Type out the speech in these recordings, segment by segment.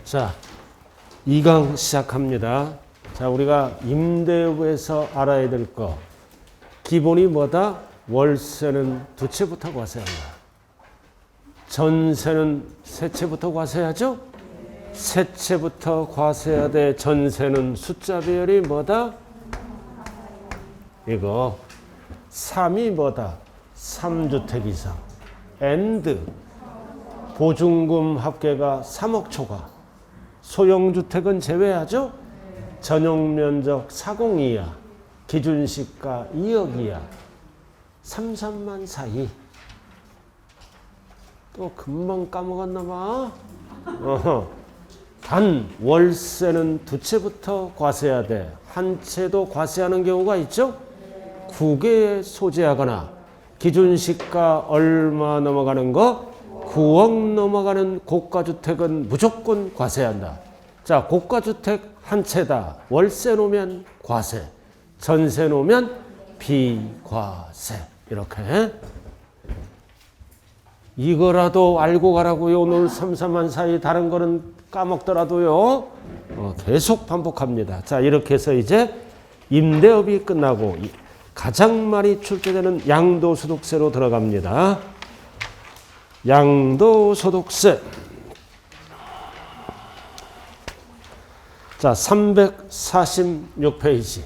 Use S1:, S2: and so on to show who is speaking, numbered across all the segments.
S1: 자, 2강 시작합니다. 자, 우리가 임대업에서 알아야 될 거. 기본이 뭐다? 월세는 두 채부터 과세한다. 전세는 세 채부터 과세하죠? 세 채부터 과세해야 돼. 전세는 숫자 배열이 뭐다? 이거 3이 뭐다? 3주택 이상. and 보증금 합계가 3억 초과. 소형주택은 제외하죠? 전용면적 4공 이하, 기준시가 2억 이하, 3, 3만 사이. 또 금방 까먹었나 봐. 단 월세는 두 채부터 과세해야 돼. 한 채도 과세하는 경우가 있죠? 9개에 소재하거나 기준시가 얼마 넘어가는 거? 9억 넘어가는 고가주택은 무조건 과세한다. 자, 고가주택 한 채다. 월세 놓으면 과세, 전세 놓으면 비과세. 이렇게. 이거라도 알고 가라고요. 오늘 3, 4만 사이 다른 거는 까먹더라도요. 계속 반복합니다. 자, 이렇게 해서 이제 임대업이 끝나고 가장 많이 출제되는 양도소득세로 들어갑니다. 양도소득세. 자, 346페이지.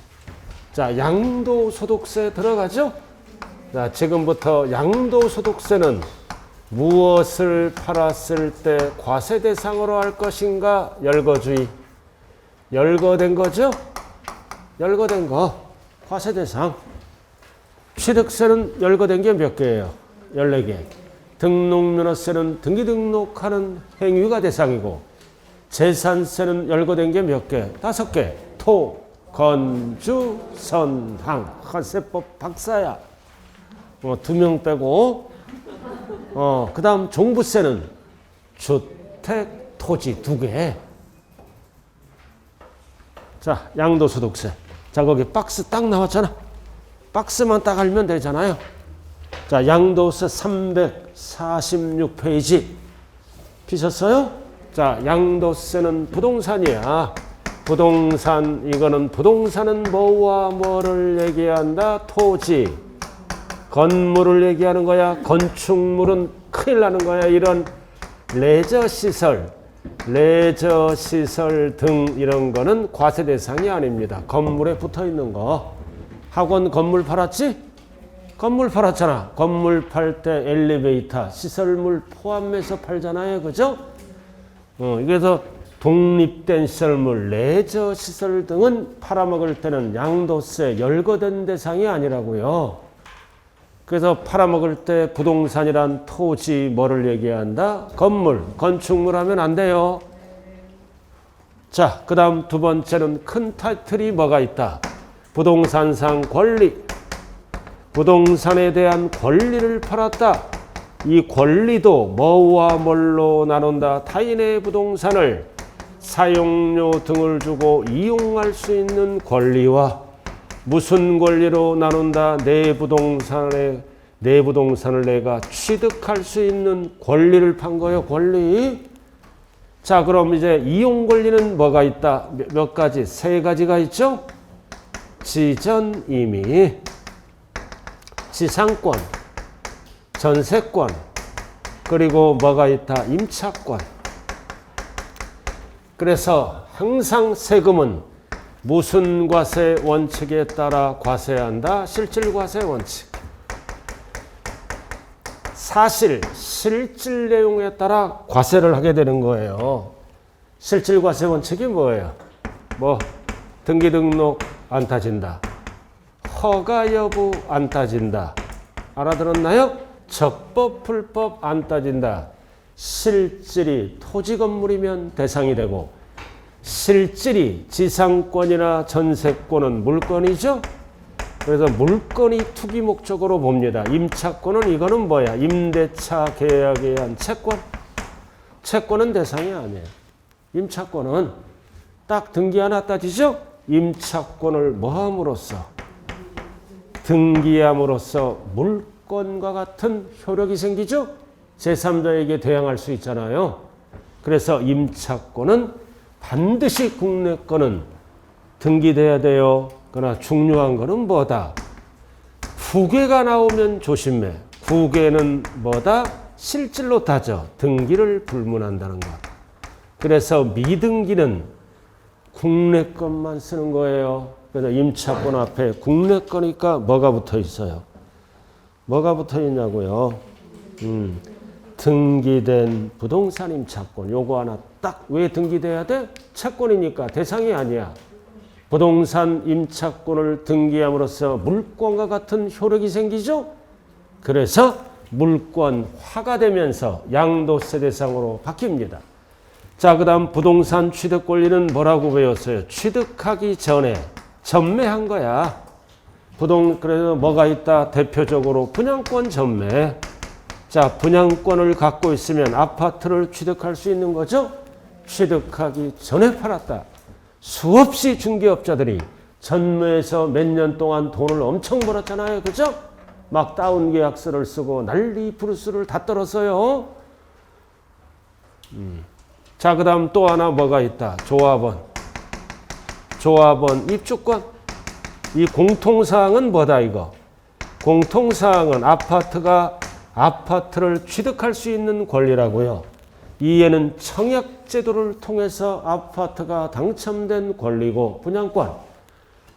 S1: 자, 양도소득세 들어가죠? 자, 지금부터 양도소득세는 무엇을 팔았을 때 과세 대상으로 할 것인가? 열거주의. 열거된 거죠? 열거된 거. 과세 대상. 취득세는 열거된 게 몇 개예요? 14개. 등록면허세는 등기 등록하는 행위가 대상이고, 재산세는 열거된 게 몇 개? 5개. 토, 건주, 선항. 세법 박사야. 2명 빼고. 그 다음 종부세는 주택, 토지 2개. 자, 양도소득세. 자, 거기 박스 딱 나왔잖아. 박스만 딱 알면 되잖아요. 자, 양도세 346페이지. 피셨어요? 자, 양도세는 부동산이야. 부동산, 이거는 부동산은 뭐와 뭐를 얘기한다? 토지. 건물을 얘기하는 거야. 건축물은 큰일 나는 거야. 이런 레저시설, 등 이런 거는 과세 대상이 아닙니다. 건물에 붙어 있는 거. 학원 건물 팔았지? 건물 팔았잖아. 건물 팔 때 엘리베이터, 시설물 포함해서 팔잖아요. 그죠? 그래서 독립된 시설물, 레저 시설 등은 팔아먹을 때는 양도세 열거된 대상이 아니라고요. 그래서 팔아먹을 때 부동산이란 토지 뭐를 얘기한다? 건물, 건축물 하면 안 돼요. 자, 그 다음 두 번째는 큰 타이틀이 뭐가 있다? 부동산상 권리. 부동산에 대한 권리를 팔았다. 이 권리도 뭐와 뭘로 나눈다? 타인의 부동산을 사용료 등을 주고 이용할 수 있는 권리와 무슨 권리로 나눈다? 내 부동산을 내가 취득할 수 있는 권리를 판 거예요. 권리. 자, 그럼 이제 이용 권리는 뭐가 있다? 몇 가지? 3가지가 있죠? 지전 임의, 지상권, 전세권, 그리고 뭐가 있다? 임차권. 그래서 항상 세금은 무슨 과세 원칙에 따라 과세한다? 실질과세 원칙. 실질 내용에 따라 과세를 하게 되는 거예요. 실질과세 원칙이 뭐예요? 등기 등록 안 따진다. 허가 여부 안 따진다. 알아들었나요? 적법, 불법 안 따진다. 실질이 토지 건물이면 대상이 되고, 실질이 지상권이나 전세권은 물건이죠. 그래서 물건이 투기 목적으로 봅니다. 임차권은 이거는 뭐야? 임대차 계약에 의한 채권. 채권은 대상이 아니에요. 임차권은 딱 등기 하나 따지죠. 임차권을 뭐함으로써? 등기함으로써 물건과 같은 효력이 생기죠. 제3자에게 대항할 수 있잖아요. 그래서 임차권은 반드시 국내 거는 등기돼야 돼요. 그러나 중요한 거는 뭐다? 국외가 나오면 조심해. 국외는 뭐다? 실질로 따져. 등기를 불문한다는 것. 그래서 미등기는 국내 것만 쓰는 거예요. 그래서 임차권 앞에 국내 거니까 뭐가 붙어 있어요? 뭐가 붙어 있냐고요? 등기된 부동산 임차권. 요거 하나 딱 왜 등기돼야 돼? 채권이니까 대상이 아니야. 부동산 임차권을 등기함으로써 물권과 같은 효력이 생기죠. 그래서 물권화가 되면서 양도세 대상으로 바뀝니다. 자, 그 다음 부동산 취득 권리는 뭐라고 배웠어요? 취득하기 전에 전매한 거야. 그래서 뭐가 있다? 대표적으로 분양권 전매. 자, 분양권을 갖고 있으면 아파트를 취득할 수 있는 거죠. 취득하기 전에 팔았다. 수없이 중개업자들이 전매해서 몇 년 동안 돈을 엄청 벌었잖아요. 그죠? 막 다운 계약서를 쓰고 난리 부르스를 다 떨었어요. 자, 그 다음 또 하나 뭐가 있다? 조합원. 조합원 입주권. 이 공통사항은 뭐다 이거? 공통사항은 아파트를 취득할 수 있는 권리라고요. 이에는 청약제도를 통해서 아파트가 당첨된 권리고 분양권.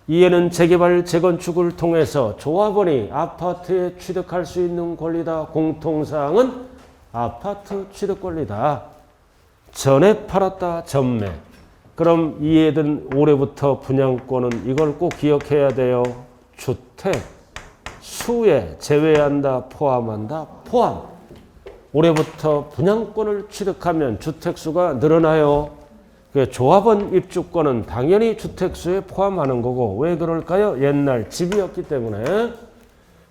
S1: 이에는 재개발, 재건축을 통해서 조합원이 아파트에 취득할 수 있는 권리다. 공통사항은 아파트 취득 권리다. 전에 팔았다. 전매. 그럼 이해든 올해부터 분양권은 이걸 꼭 기억해야 돼요. 주택, 수에 제외한다. 포함한다. 포함. 올해부터 분양권을 취득하면 주택수가 늘어나요. 조합원 입주권은 당연히 주택수에 포함하는 거고 왜 그럴까요? 옛날 집이었기 때문에.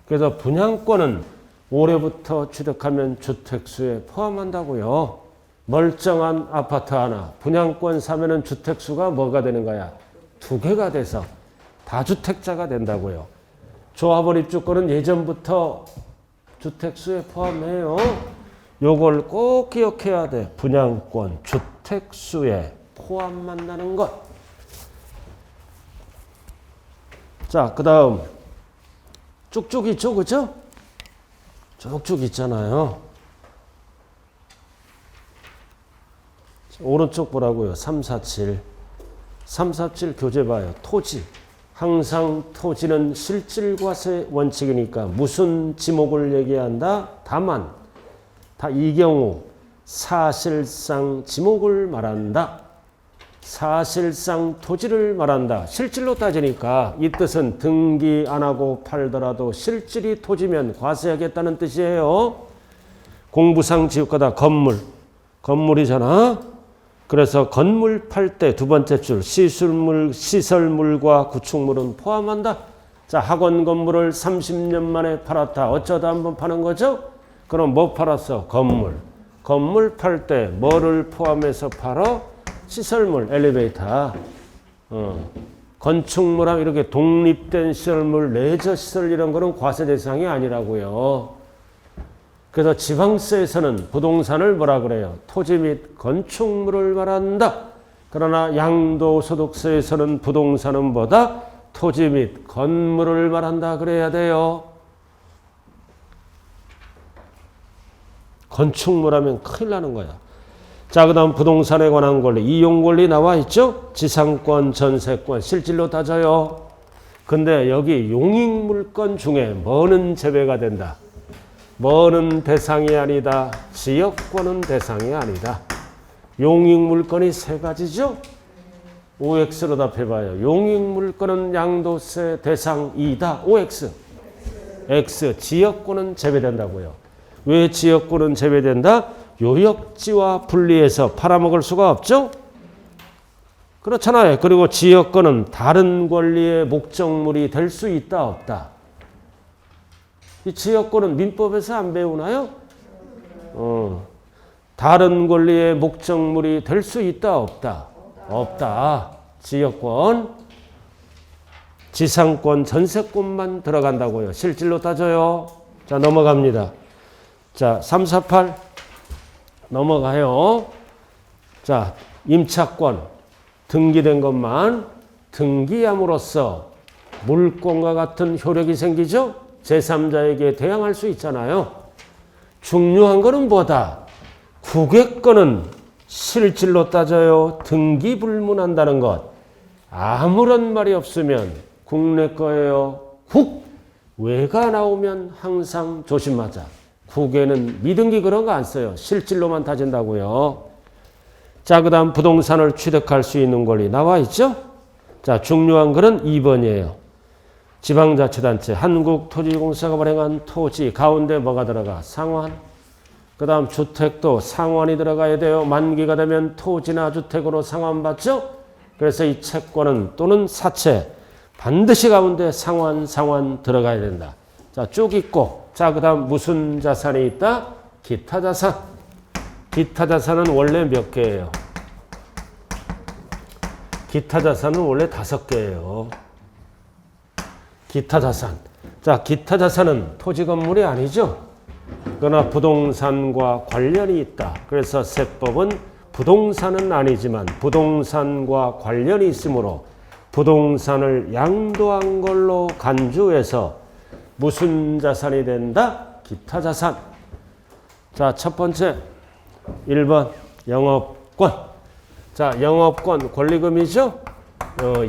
S1: 그래서 분양권은 올해부터 취득하면 주택수에 포함한다고요. 멀쩡한 아파트 하나 분양권 사면은 주택수가 뭐가 되는 거야? 2개가 돼서 다주택자가 된다고요. 조합원 입주권은 예전부터 주택수에 포함해요. 요걸 꼭 기억해야 돼. 분양권, 주택수에 포함한다는 것. 자, 그 다음 쭉쭉 있죠, 그죠? 쭉쭉 있잖아요. 오른쪽 보라고요. 347. 347 교재 봐요. 토지. 항상 토지는 실질과세 원칙이니까 무슨 지목을 얘기한다? 다만 이 경우 사실상 지목을 말한다. 사실상 토지를 말한다. 실질로 따지니까 이 뜻은 등기 안 하고 팔더라도 실질이 토지면 과세하겠다는 뜻이에요. 공부상 지역가다 건물. 건물이잖아. 그래서 건물 팔 때 두 번째 줄 시설물과 구축물은 포함한다. 자, 학원 건물을 30년 만에 팔았다. 어쩌다 한번 파는 거죠? 그럼 뭐 팔았어? 건물. 건물 팔 때 뭐를 포함해서 팔어? 시설물, 엘리베이터. 건축물하고 이렇게 독립된 시설물, 레저 시설 이런 거는 과세 대상이 아니라고요. 그래서 지방세에서는 부동산을 뭐라 그래요? 토지 및 건축물을 말한다. 그러나 양도소득세에서는 부동산은 뭐다? 토지 및 건물을 말한다. 그래야 돼요. 건축물 하면 큰일 나는 거야. 자, 그 다음 부동산에 관한 권리, 이용권리 나와 있죠? 지상권, 전세권, 실질로 따져요. 근데 여기 용익물권 중에 뭐는 제외가 된다? 뭐는 대상이 아니다. 지역권은 대상이 아니다. 용익물권이 3가지죠? OX로 답해봐요. 용익물권은 양도세 대상이다. OX. X. 지역권은 제외된다고요. 왜 지역권은 제외된다? 요역지와 분리해서 팔아먹을 수가 없죠? 그렇잖아요. 그리고 지역권은 다른 권리의 목적물이 될 수 있다, 없다? 이 지역권은 민법에서 안 배우나요? 다른 권리의 목적물이 될 수 있다, 없다? 없다. 지역권. 지상권, 전세권만 들어간다고요. 실질로 따져요. 자, 넘어갑니다. 자, 348 넘어가요. 자, 임차권 등기된 것만 등기함으로써 물권과 같은 효력이 생기죠. 제3자에게 대항할 수 있잖아요. 중요한 거는 뭐다? 국외권은 실질로 따져요. 등기불문한다는 것. 아무런 말이 없으면 국내 거예요. 외가 나오면 항상 조심하자. 국외는 미등기 그런 거 안 써요. 실질로만 따진다고요. 자, 그 다음 부동산을 취득할 수 있는 권리 나와 있죠? 자, 중요한 거는 2번이에요. 지방자치단체, 한국토지공사가 발행한 토지 가운데 뭐가 들어가? 상환. 그 다음 주택도 상환이 들어가야 돼요. 만기가 되면 토지나 주택으로 상환받죠? 그래서 이 채권은 또는 사채 반드시 가운데 상환 들어가야 된다. 자, 쭉 있고. 자, 그 다음 무슨 자산이 있다? 기타 자산. 기타 자산은 원래 몇 개예요? 기타 자산은 원래 5개예요. 기타 자산. 자, 기타 자산은 토지 건물이 아니죠. 그러나 부동산과 관련이 있다. 그래서 세법은 부동산은 아니지만 부동산과 관련이 있으므로 부동산을 양도한 걸로 간주해서 무슨 자산이 된다? 기타 자산. 자, 첫 번째 1번 영업권. 자, 영업권 권리금이죠.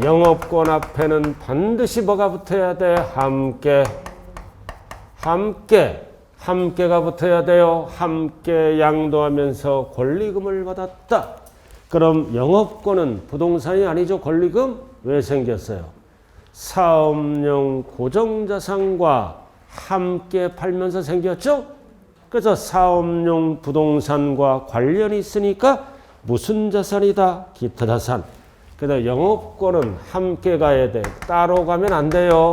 S1: 영업권 앞에는 반드시 뭐가 붙어야 돼? 함께가 붙어야 돼요. 함께 양도하면서 권리금을 받았다. 그럼 영업권은 부동산이 아니죠. 권리금 왜 생겼어요? 사업용 고정자산과 함께 팔면서 생겼죠. 그래서 사업용 부동산과 관련이 있으니까 무슨 자산이다? 기타 자산. 그래서 영업권은 함께 가야 돼. 따로 가면 안 돼요.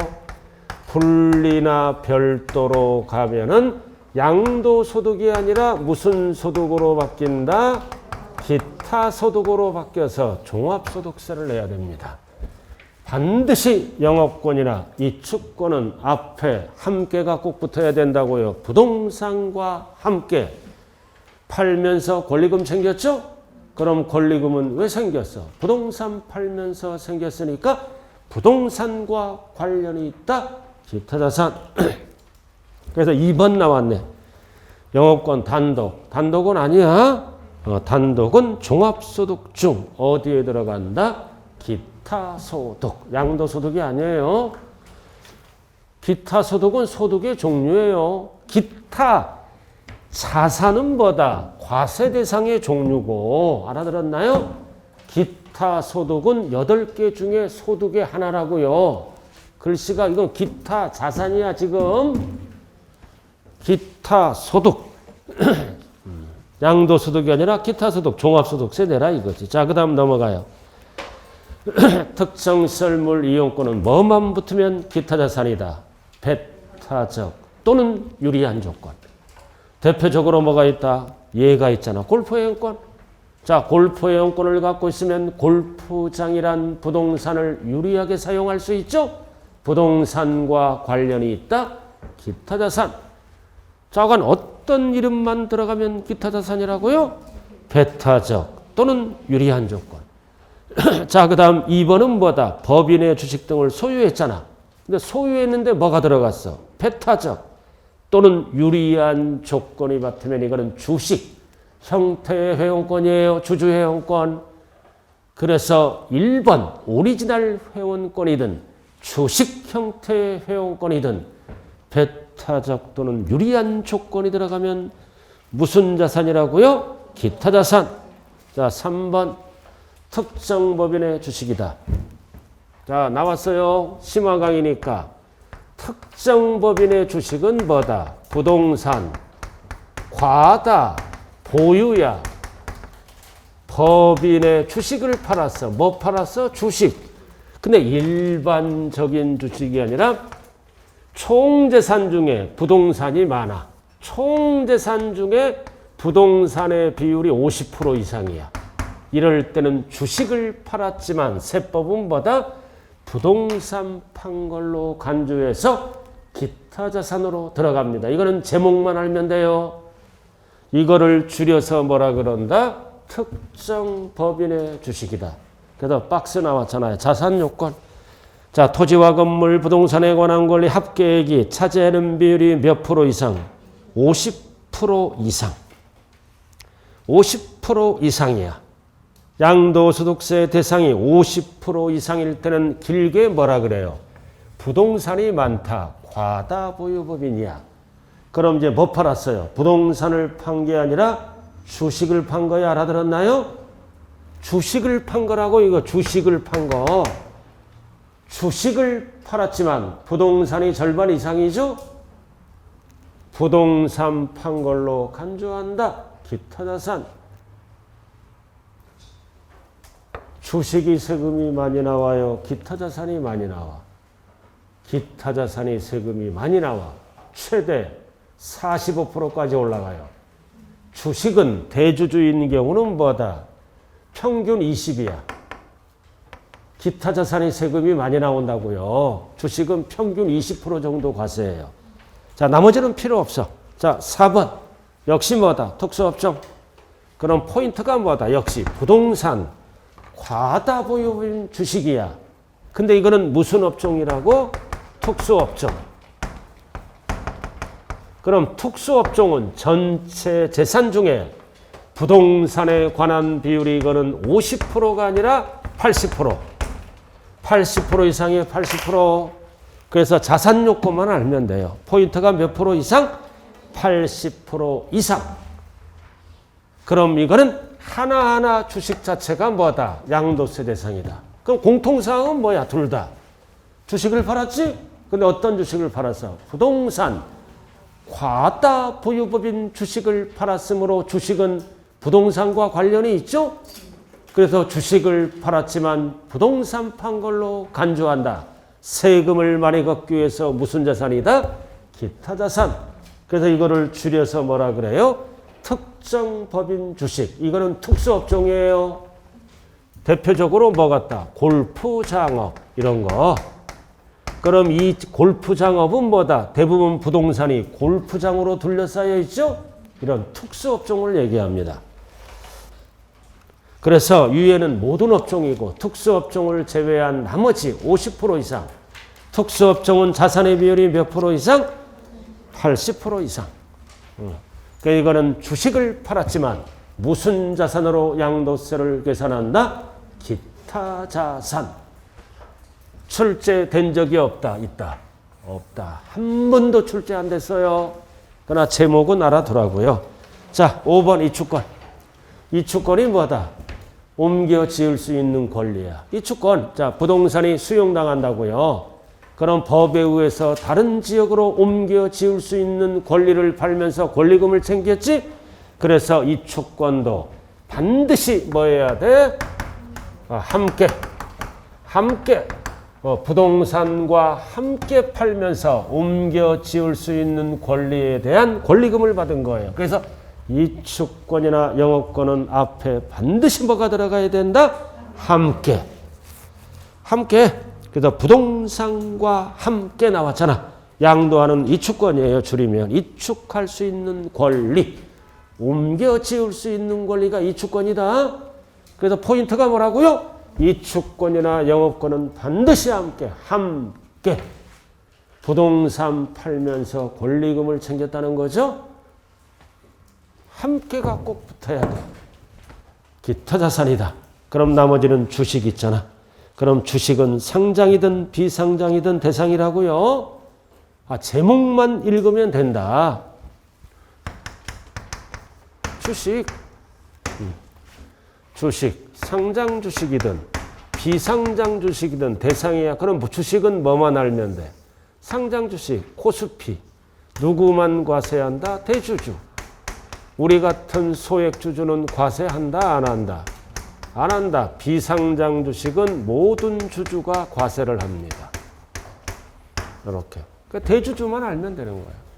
S1: 분리나 별도로 가면은 양도소득이 아니라 무슨 소득으로 바뀐다? 기타 소득으로 바뀌어서 종합소득세를 내야 됩니다. 반드시 영업권이나 이축권은 앞에 함께가 꼭 붙어야 된다고요. 부동산과 함께 팔면서 권리금 생겼죠? 그럼 권리금은 왜 생겼어? 부동산 팔면서 생겼으니까 부동산과 관련이 있다. 기타 자산. 그래서 2번 나왔네. 영업권 단독. 단독은 아니야. 단독은 종합소득 중 어디에 들어간다? 기타 소득. 양도소득이 아니에요. 기타 소득은 소득의 종류예요. 기타 자산은 뭐다? 과세 대상의 종류고. 알아들었나요? 기타 소득은 8개 중에 소득의 하나라고요. 글씨가 이건 기타 자산이야 지금. 기타 소득. 양도소득이 아니라 기타 소득, 종합소득세 내라 이거지. 자, 그 다음 넘어가요. 특정시설물 이용권은 뭐만 붙으면 기타 자산이다. 배타적 또는 유리한 조건. 대표적으로 뭐가 있다? 예가 있잖아. 골프 회원권. 자, 골프 회원권을 갖고 있으면 골프장이란 부동산을 유리하게 사용할 수 있죠? 부동산과 관련이 있다. 기타 자산. 자, 그건 어떤 이름만 들어가면 기타 자산이라고요? 배타적 또는 유리한 조건. 자, 그 다음 2번은 뭐다? 법인의 주식 등을 소유했잖아. 근데 소유했는데 뭐가 들어갔어? 배타적 또는 유리한 조건이 받으면 이거는 주식 형태의 회원권이에요. 주주 회원권. 그래서 1번 오리지널 회원권이든 주식 형태의 회원권이든 배타적 또는 유리한 조건이 들어가면 무슨 자산이라고요? 기타 자산. 자, 3번 특정 법인의 주식이다. 자, 나왔어요. 심화강이니까. 특정 법인의 주식은 뭐다? 부동산, 과다, 보유야. 법인의 주식을 팔았어. 뭐 팔았어? 주식. 근데 일반적인 주식이 아니라 총재산 중에 부동산이 많아. 총재산 중에 부동산의 비율이 50% 이상이야. 이럴 때는 주식을 팔았지만 세법은 뭐다? 부동산 판 걸로 간주해서 기타 자산으로 들어갑니다. 이거는 제목만 알면 돼요. 이거를 줄여서 뭐라 그런다? 특정 법인의 주식이다. 그래서 박스 나왔잖아요. 자산 요건. 자, 토지와 건물, 부동산에 관한 권리 합계액이 차지하는 비율이 몇 프로 이상? 50% 이상. 50% 이상이야. 양도소득세 대상이 50% 이상일 때는 길게 뭐라 그래요? 부동산이 많다. 과다보유법인이야. 그럼 이제 뭐 팔았어요? 부동산을 판 게 아니라 주식을 판 거야. 알아들었나요? 주식을 판 거라고. 이거 주식을 판 거. 주식을 팔았지만 부동산이 절반 이상이죠? 부동산 판 걸로 간주한다. 기타 자산. 주식이 세금이 많이 나와요. 기타 자산이 많이 나와. 기타 자산이 세금이 많이 나와. 최대 45%까지 올라가요. 주식은 대주주인 경우는 뭐다? 평균 20이야. 기타 자산이 세금이 많이 나온다고요. 주식은 평균 20% 정도 과세예요. 자, 나머지는 필요 없어. 자, 4번. 역시 뭐다? 특수업종. 그럼 포인트가 뭐다? 역시 부동산. 과다보유인 주식이야. 근데 이거는 무슨 업종이라고? 특수업종. 그럼 특수업종은 전체 재산 중에 부동산에 관한 비율이 이거는 50%가 아니라 80%. 80% 이상이에요. 80%. 그래서 자산 요건만 알면 돼요. 포인트가 몇 프로 이상? 80% 이상. 그럼 이거는 하나하나 주식 자체가 뭐다? 양도세 대상이다. 그럼 공통사항은 뭐야? 둘 다. 주식을 팔았지? 근데 어떤 주식을 팔았어? 부동산. 과다 보유법인 주식을 팔았으므로 주식은 부동산과 관련이 있죠? 그래서 주식을 팔았지만 부동산 판 걸로 간주한다. 세금을 많이 걷기 위해서 무슨 자산이다? 기타 자산. 그래서 이거를 줄여서 뭐라 그래요? 특정 법인 주식. 이거는 특수업종이에요. 대표적으로 뭐 같다? 골프 장업 이런 거. 그럼 이 골프 장업은 뭐다? 대부분 부동산이 골프장으로 둘러싸여 있죠? 이런 특수업종을 얘기합니다. 그래서 유예는 모든 업종이고 특수업종을 제외한 나머지 50% 이상. 특수업종은 자산의 비율이 몇 프로 이상? 80% 이상. 그러니까 이거는 주식을 팔았지만 무슨 자산으로 양도세를 계산한다? 기타 자산. 출제된 적이 없다. 있다. 없다. 한 번도 출제 안 됐어요. 그러나 제목은 알아두라고요. 자, 5번 이축권. 이축권이 뭐다? 옮겨 지을 수 있는 권리야. 이축권. 자, 부동산이 수용당한다고요. 그럼 법에 의해서 다른 지역으로 옮겨 지을 수 있는 권리를 팔면서 권리금을 챙겼지? 그래서 이축권도 반드시 뭐 해야 돼? 함께 부동산과 함께 팔면서 옮겨 지을 수 있는 권리에 대한 권리금을 받은 거예요. 그래서 이축권이나 영업권은 앞에 반드시 뭐가 들어가야 된다? 함께. 그래서 부동산과 함께 나왔잖아. 양도하는 이축권이에요. 줄이면 이축할 수 있는 권리. 옮겨 지을 수 있는 권리가 이축권이다. 그래서 포인트가 뭐라고요? 이축권이나 영업권은 반드시 함께. 부동산 팔면서 권리금을 챙겼다는 거죠. 함께가 꼭 붙어야 돼. 기타 자산이다. 그럼 나머지는 주식 있잖아. 그럼 주식은 상장이든 비상장이든 대상이라고요. 제목만 읽으면 된다. 주식, 상장 주식이든 비상장 주식이든 대상이야. 그럼 주식은 뭐만 알면 돼? 상장 주식, 코스피. 누구만 과세한다? 대주주. 우리 같은 소액 주주는 과세한다? 안 한다? 안 한다. 비상장 주식은 모든 주주가 과세를 합니다. 이렇게. 그러니까 대주주만 알면 되는 거예요.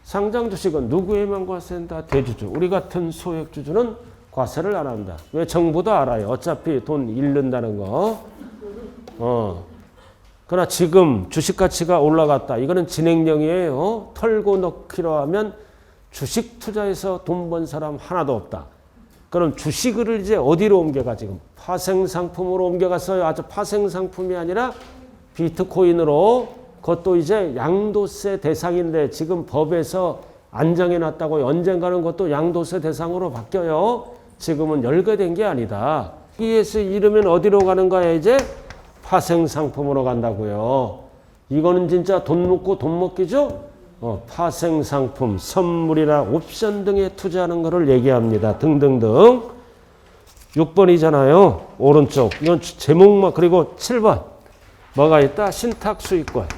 S1: 상장 주식은 누구에만 과세한다? 대주주. 우리 같은 소액 주주는 과세를 안 한다. 왜? 정부도 알아요. 어차피 돈 잃는다는 거. 그러나 지금 주식 가치가 올라갔다. 이거는 진행형이에요. 털고 넣기로 하면 주식 투자에서 돈 번 사람 하나도 없다. 그럼 주식을 이제 어디로 옮겨가 지금? 파생상품으로 옮겨갔어요. 아주 파생상품이 아니라 비트코인으로. 그것도 이제 양도세 대상인데 지금 법에서 안정해놨다고 언젠가는 그것도 양도세 대상으로 바뀌어요. 지금은 열거된 게 아니다. ES 이르면 어디로 가는 거야 이제? 파생상품으로 간다고요. 이거는 진짜 돈 먹고 돈 먹기죠? 파생상품, 선물이나 옵션 등에 투자하는 것을 얘기합니다. 등등등. 6번이잖아요. 오른쪽. 이건 제목만. 그리고 7번. 뭐가 있다? 신탁수익권.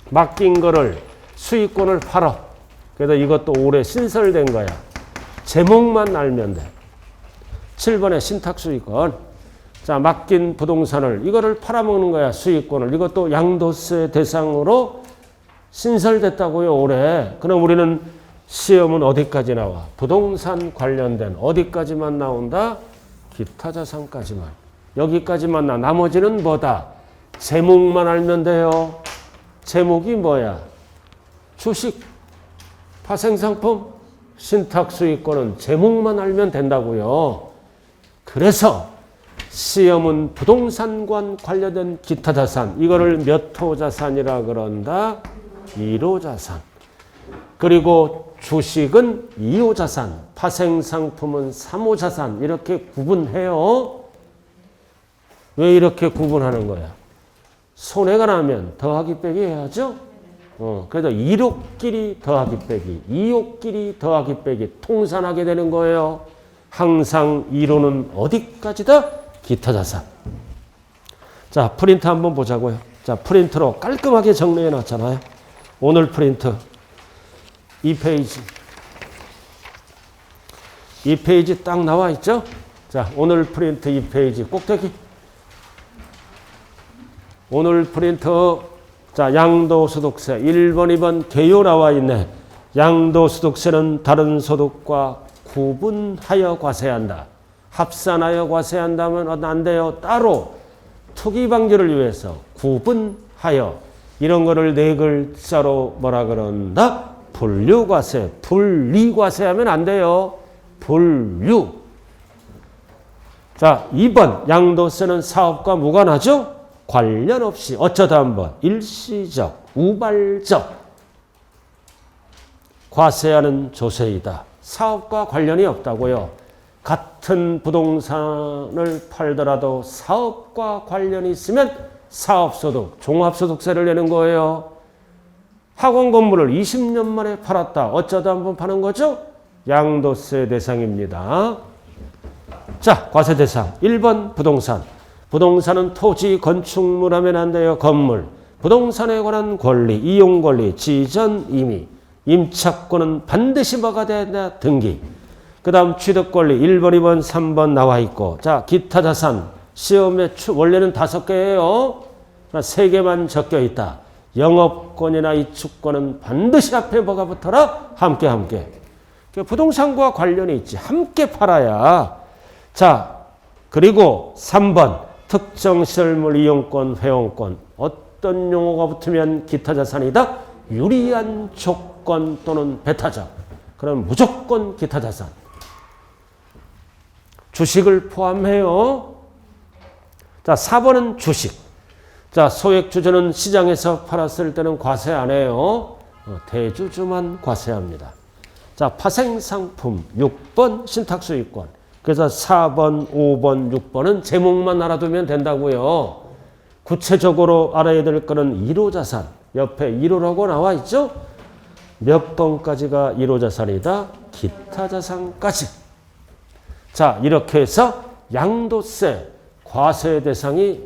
S1: 맡긴 거를 수익권을 팔아. 그래서 이것도 올해 신설된 거야. 제목만 알면 돼. 7번에 신탁수익권. 자, 맡긴 부동산을 이거를 팔아먹는 거야. 수익권을. 이것도 양도세 대상으로 신설됐다고요. 올해. 그럼 우리는 시험은 어디까지 나와? 부동산 관련된 어디까지만 나온다? 기타 자산까지만. 여기까지만 나. 나머지는 뭐다? 제목만 알면 돼요. 제목이 뭐야? 주식, 파생상품, 신탁수익권은 제목만 알면 된다고요. 그래서 시험은 부동산과 관련된 기타 자산, 이거를 몇 호 자산이라 그런다? 1호 자산. 그리고 주식은 2호 자산, 파생상품은 3호 자산, 이렇게 구분해요. 왜 이렇게 구분하는 거야? 손해가 나면 더하기 빼기 해야죠. 그래서 1호끼리 더하기 빼기, 2호끼리 더하기 빼기 통산하게 되는 거예요. 항상 1호는 어디까지다? 기타 자산. 자, 프린트 한번 보자고요. 자, 프린트로 깔끔하게 정리해 놨잖아요. 오늘 프린트 2페이지. 2페이지 딱 나와 있죠? 자, 오늘 프린트 2페이지 꼭대기. 오늘 프린트. 자, 양도소득세 1번, 2번 개요 나와 있네. 양도소득세는 다른 소득과 구분하여 과세한다. 합산하여 과세한다면 안 돼요. 따로 투기 방지를 위해서 구분하여. 이런 거를 네 글자로 뭐라 그런다? 분류과세. 분리과세하면 안 돼요. 분류. 자, 2번 양도세는 사업과 무관하죠? 관련 없이 어쩌다 한번 일시적, 우발적 과세하는 조세이다. 사업과 관련이 없다고요. 같은 부동산을 팔더라도 사업과 관련이 있으면 사업소득, 종합소득세를 내는 거예요. 학원 건물을 20년 만에 팔았다. 어쩌다 한번 파는 거죠? 양도세 대상입니다. 자, 과세 대상. 1번 부동산. 부동산은 토지, 건축물 하면 안 돼요. 건물. 부동산에 관한 권리, 이용 권리, 지전 임의. 임차권은 반드시 뭐가 된다? 등기. 그 다음 취득권리 1번, 2번, 3번 나와 있고. 자, 기타 자산. 시험에 원래는 5개예요. 3개만 적혀 있다. 영업권이나 이축권은 반드시 앞에 뭐가 붙어라? 함께. 부동산과 관련이 있지. 함께 팔아야. 자, 그리고 3번. 특정 시설물 이용권, 회원권. 어떤 용어가 붙으면 기타 자산이다? 유리한 조건 또는 배타적. 그럼 무조건 기타 자산. 주식을 포함해요. 자, 4번은 주식. 자, 소액주주는 시장에서 팔았을 때는 과세 안 해요. 대주주만 과세합니다. 자, 파생상품 6번 신탁수익권. 그래서 4번, 5번, 6번은 제목만 알아두면 된다고요. 구체적으로 알아야 될 거는 1호 자산. 옆에 1호라고 나와 있죠? 몇 번까지가 1호 자산이다? 기타 자산까지. 자, 이렇게 해서 양도세 과세 대상이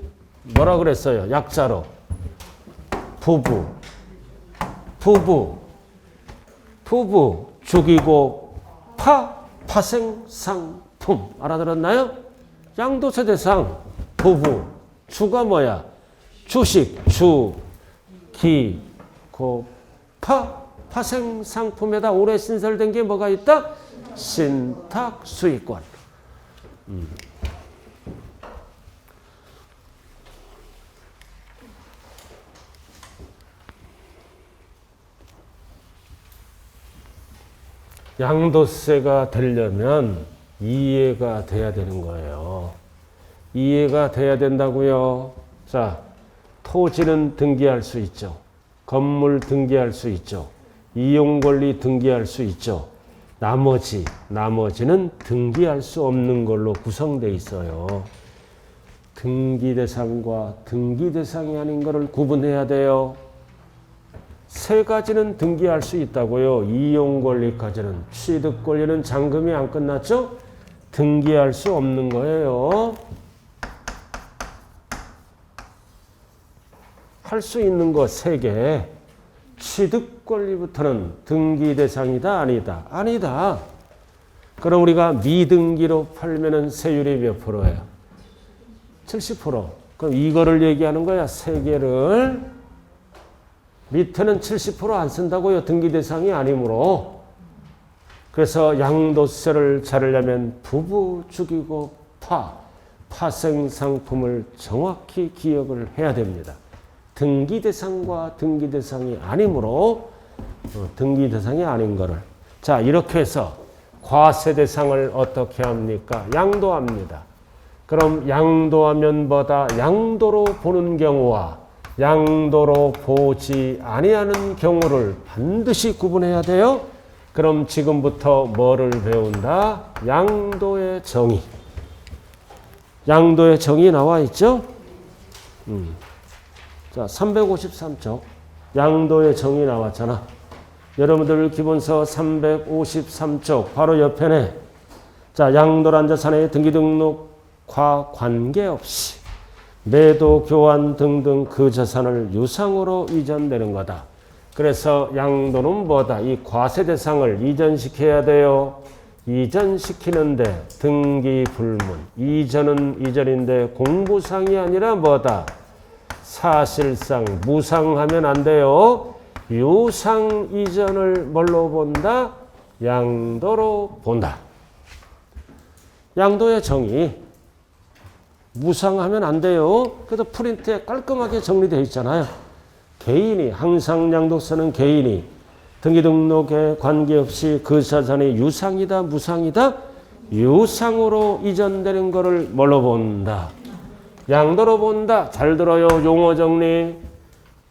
S1: 뭐라 그랬어요? 약자로. 부부, 죽이고, 파생상품. 알아들었나요? 양도세 대상, 부부. 주가 뭐야? 주식, 파생상품에다 올해 신설된 게 뭐가 있다? 신탁수익권. 양도세가 되려면 이해가 돼야 되는 거예요. 이해가 돼야 된다고요. 자, 토지는 등기할 수 있죠. 건물 등기할 수 있죠. 이용권리 등기할 수 있죠. 나머지는 등기할 수 없는 걸로 구성되어 있어요. 등기 대상과 등기 대상이 아닌 것을 구분해야 돼요. 세 가지는 등기할 수 있다고요. 이용권리까지는. 취득권리는 잔금이 안 끝났죠? 등기할 수 없는 거예요. 할 수 있는 거 세 개. 취득권리부터는 등기 대상이다, 아니다? 아니다. 그럼 우리가 미등기로 팔면은 세율이 몇 프로예요? 70%. 그럼 이거를 얘기하는 거야, 세 개를. 밑에는 70% 안 쓴다고요, 등기 대상이 아니므로. 그래서 양도세를 자르려면 부부 죽이고 파생 상품을 정확히 기억을 해야 됩니다. 등기 대상과 등기 대상이 아니므로 등기 대상이 아닌 거를. 자, 이렇게 해서 과세 대상을 어떻게 합니까? 양도합니다. 그럼 양도하면 뭐다? 양도로 보는 경우와 양도로 보지 아니하는 경우를 반드시 구분해야 돼요. 그럼 지금부터 뭐를 배운다? 양도의 정의. 양도의 정의 나와 있죠? 자, 353쪽 양도의 정의 나왔잖아. 여러분들 기본서 353쪽 바로 옆에네. 자, 양도란 자산의 등기 등록과 관계없이 매도, 교환 등등 그 자산을 유상으로 이전되는 거다. 그래서 양도는 뭐다? 이 과세 대상을 이전시켜야 돼요. 이전시키는데 등기 불문. 이전은 이전인데 공부상이 아니라 뭐다? 사실상 무상하면 안 돼요. 유상 이전을 뭘로 본다? 양도로 본다. 양도의 정의. 무상하면 안 돼요. 그래서 프린트에 깔끔하게 정리되어 있잖아요. 개인이, 항상 양도세는 개인이 등기 등록에 관계없이 그 자산이 유상이다, 무상이다? 유상으로 이전되는 것을 뭘로 본다? 양도로 본다. 잘 들어요. 용어 정리.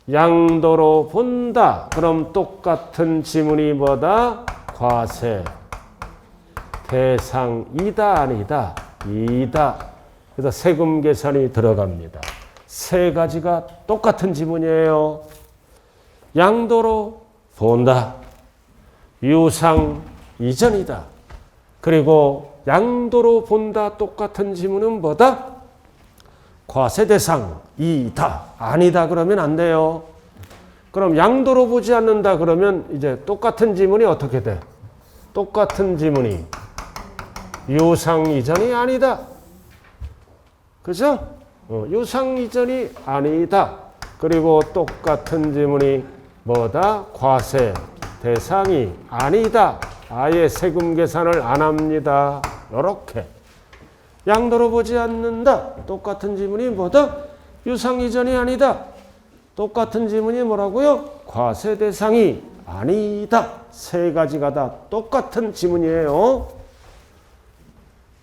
S1: 양도로 본다. 그럼 똑같은 지문이 뭐다? 과세 대상이다, 아니다? 이다. 그래서 세금 계산이 들어갑니다. 세 가지가 똑같은 지문이에요. 양도로 본다. 유상 이전이다. 그리고 양도로 본다. 똑같은 지문은 뭐다? 과세 대상이다. 아니다 그러면 안 돼요. 그럼 양도로 보지 않는다 그러면 이제 똑같은 지문이 어떻게 돼? 똑같은 지문이 유상 이전이 아니다. 그죠? 유상 이전이 아니다. 그리고 똑같은 지문이 뭐다? 과세 대상이 아니다. 아예 세금 계산을 안 합니다. 요렇게. 양도로 보지 않는다. 똑같은 지문이 뭐다? 유상 이전이 아니다. 똑같은 지문이 뭐라고요? 과세 대상이 아니다. 세 가지가 다 똑같은 지문이에요.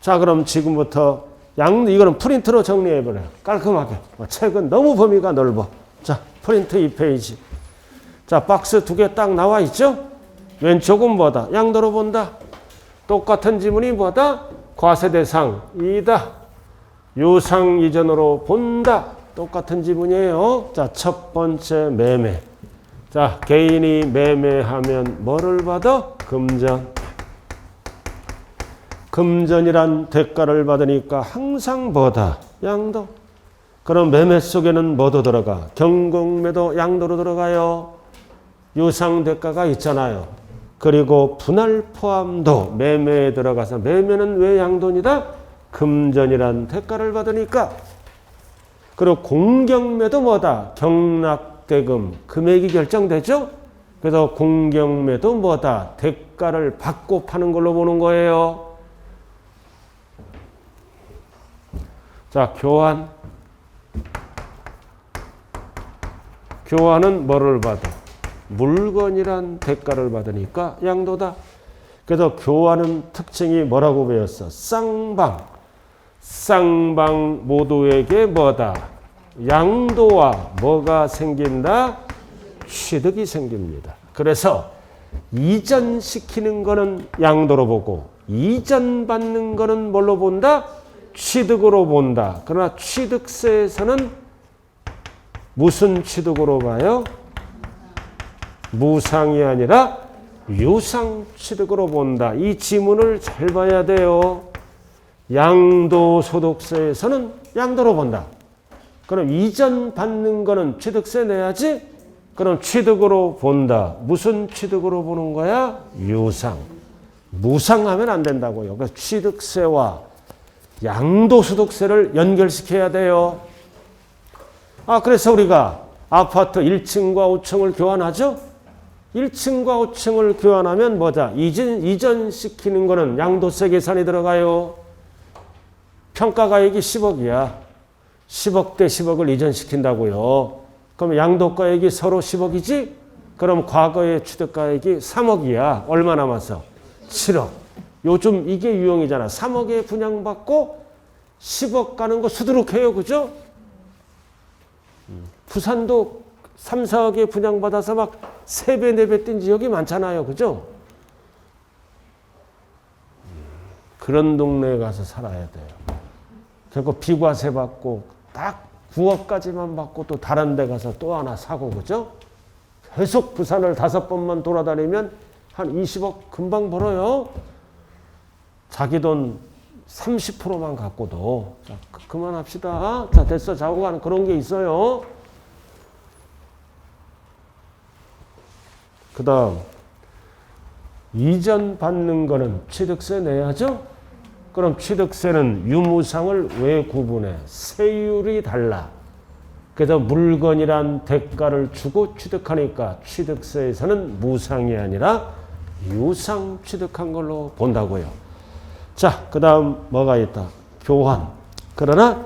S1: 자, 그럼 지금부터 이거는 프린트로 정리해버려요. 깔끔하게. 책은 너무 범위가 넓어. 자, 프린트 2페이지. 자, 박스 두 개 딱 나와 있죠? 왼쪽은 뭐다? 양도로 본다. 똑같은 지문이 뭐다? 과세 대상이다. 유상 이전으로 본다. 똑같은 지문이에요. 자, 첫 번째 매매. 자, 개인이 매매하면 뭐를 받아? 금전. 금전이란 대가를 받으니까 항상 뭐다? 양도. 그럼 매매 속에는 뭐도 들어가? 경공매도 양도로 들어가요. 유상 대가가 있잖아요. 그리고 분할 포함도 매매에 들어가서 매매는 왜 양도니다? 금전이란 대가를 받으니까. 그리고 공경매도 뭐다? 경락대금 금액이 결정되죠? 그래서 공경매도 뭐다? 대가를 받고 파는 걸로 보는 거예요. 자, 교환. 교환은 뭐를 받아? 물건이란 대가를 받으니까 양도다. 그래서 교환은 특징이 뭐라고 배웠어? 쌍방. 쌍방 모두에게 뭐다? 양도와 뭐가 생긴다? 취득이 생깁니다. 그래서 이전시키는 거는 양도로 보고 이전받는 거는 뭘로 본다? 취득으로 본다. 그러나 취득세에서는 무슨 취득으로 봐요? 무상이 아니라 유상 취득으로 본다. 이 지문을 잘 봐야 돼요. 양도소득세에서는 양도로 본다. 그럼 이전 받는 거는 취득세 내야지? 그럼 취득으로 본다. 무슨 취득으로 보는 거야? 유상. 무상하면 안 된다고요. 그래서 취득세와 양도소득세를 연결시켜야 돼요. 그래서 우리가 아파트 1층과 5층을 교환하죠? 1층과 5층을 교환하면 뭐다? 이전시키는 거는 양도세 계산이 들어가요. 평가가액이 10억이야. 10억 대 10억을 이전시킨다고요. 그럼 양도가액이 서로 10억이지? 그럼 과거의 취득가액이 3억이야. 얼마 남았어? 7억. 요즘 이게 유형이잖아. 3억에 분양받고 10억 가는 거 수두룩해요. 그죠? 부산도 3, 4억에 분양받아서 막 3배, 4배 뛴 지역이 많잖아요. 그죠? 그런 동네에 가서 살아야 돼요. 결국 비과세 받고 딱 9억까지만 받고 또 다른 데 가서 또 하나 사고, 그죠? 계속 부산을 5번만 돌아다니면 한 20억 금방 벌어요. 자기 돈 30%만 갖고도. 자, 그만합시다. 자, 됐어. 자고 가는 그런 게 있어요. 그 다음, 이전 받는 거는 취득세 내야죠? 그럼 취득세는 유무상을 왜 구분해? 세율이 달라. 그래서 물건이란 대가를 주고 취득하니까 취득세에서는 무상이 아니라 유상 취득한 걸로 본다고요. 자, 그 다음 뭐가 있다? 교환. 그러나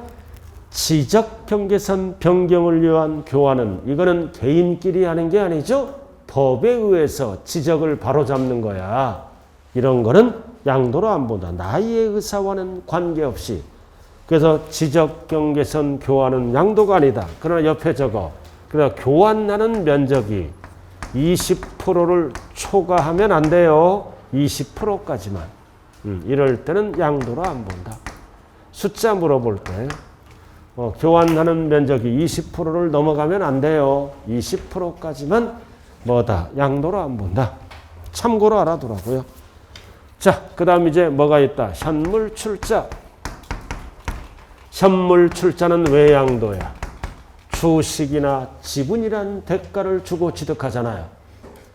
S1: 지적경계선 변경을 위한 교환은 이거는 개인끼리 하는 게 아니죠. 법에 의해서 지적을 바로잡는 거야. 이런 거는 양도로 안 본다. 나의 의사와는 관계없이. 그래서 지적경계선 교환은 양도가 아니다. 그러나 옆에 적어. 그래서 교환하는 면적이 20%를 초과하면 안 돼요. 20%까지만. 이럴 때는 양도로 안 본다. 숫자 물어볼 때 교환하는 면적이 20%를 넘어가면 안 돼요. 20%까지만 뭐다? 양도로 안 본다. 참고로 알아두라고요. 자, 그 다음 이제 뭐가 있다? 현물출자. 현물출자는 왜 양도야? 주식이나 지분이란 대가를 주고 취득하잖아요.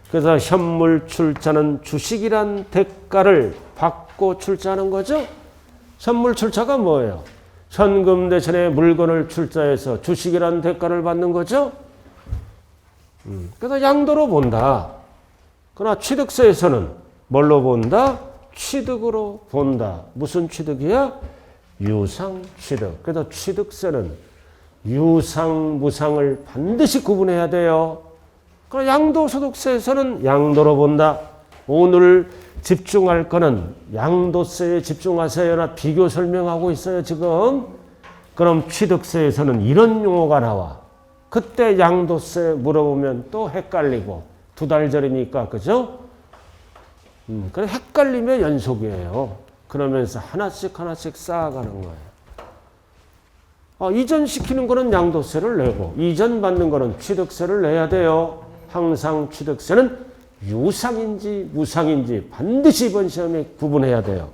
S1: 그래서 현물출자는 주식이란 대가를 받고 출자하는 거죠. 현물출자가 뭐예요? 현금 대신에 물건을 출자해서 주식이란 대가를 받는 거죠. 그래서 양도로 본다. 그러나 취득세에서는 뭘로 본다? 취득으로 본다. 무슨 취득이야? 유상 취득. 그래서 취득세는 유상, 무상을 반드시 구분해야 돼요. 그럼 양도소득세에서는 양도로 본다. 오늘 집중할 거는 양도세에 집중하세요나 비교 설명하고 있어요, 지금. 그럼 취득세에서는 이런 용어가 나와. 그때 양도세 물어보면 또 헷갈리고 2달 전이니까, 그죠? 그래 헷갈리면 연속이에요. 그러면서 하나씩 쌓아가는 거예요. 이전시키는 거는 양도세를 내고 이전 받는 거는 취득세를 내야 돼요. 항상 취득세는 유상인지 무상인지 반드시 이번 시험에 구분해야 돼요.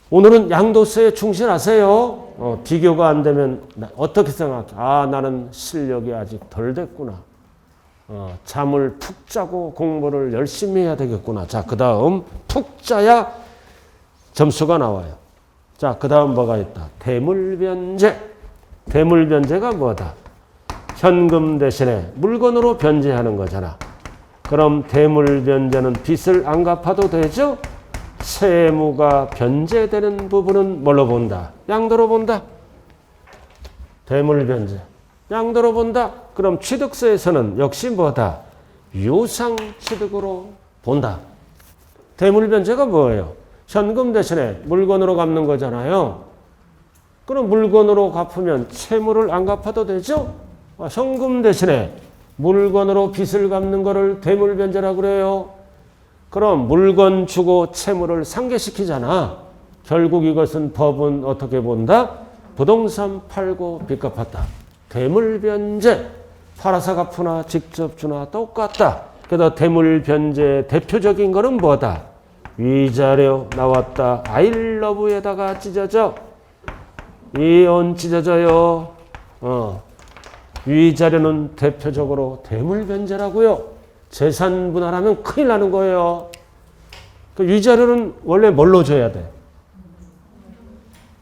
S1: 오늘은 양도세에 충실하세요. 비교가 안 되면 어떻게 생각해? 나는 실력이 아직 덜 됐구나. 잠을 푹 자고 공부를 열심히 해야 되겠구나. 자, 그 다음 푹 자야 점수가 나와요. 자, 그 다음 뭐가 있다? 대물변제. 대물변제가 뭐다? 현금 대신에 물건으로 변제하는 거잖아. 그럼 대물변제는 빚을 안 갚아도 되죠? 세무가 변제되는 부분은 뭘로 본다? 양도로 본다. 대물변제. 양도로 본다. 그럼 취득세에서는 역시 뭐다? 유상 취득으로 본다. 대물변제가 뭐예요? 현금 대신에 물건으로 갚는 거잖아요. 그럼 물건으로 갚으면 채무를 안 갚아도 되죠? 현금 대신에 물건으로 빚을 갚는 거를 대물변제라고 그래요. 그럼 물건 주고 채무를 상계시키잖아. 결국 이것은 법은 어떻게 본다? 부동산 팔고 빚 갚았다. 대물변제. 팔아서 갚으나 직접 주나 똑같다. 그래서 대물변제 대표적인 거는 뭐다? 위자료 나왔다. 아이러브에다가 찢어져. 이온 찢어져요. 위자료는 대표적으로 대물변제라고요. 재산 분할하면 큰일 나는 거예요. 그 위자료는 원래 뭘로 줘야 돼?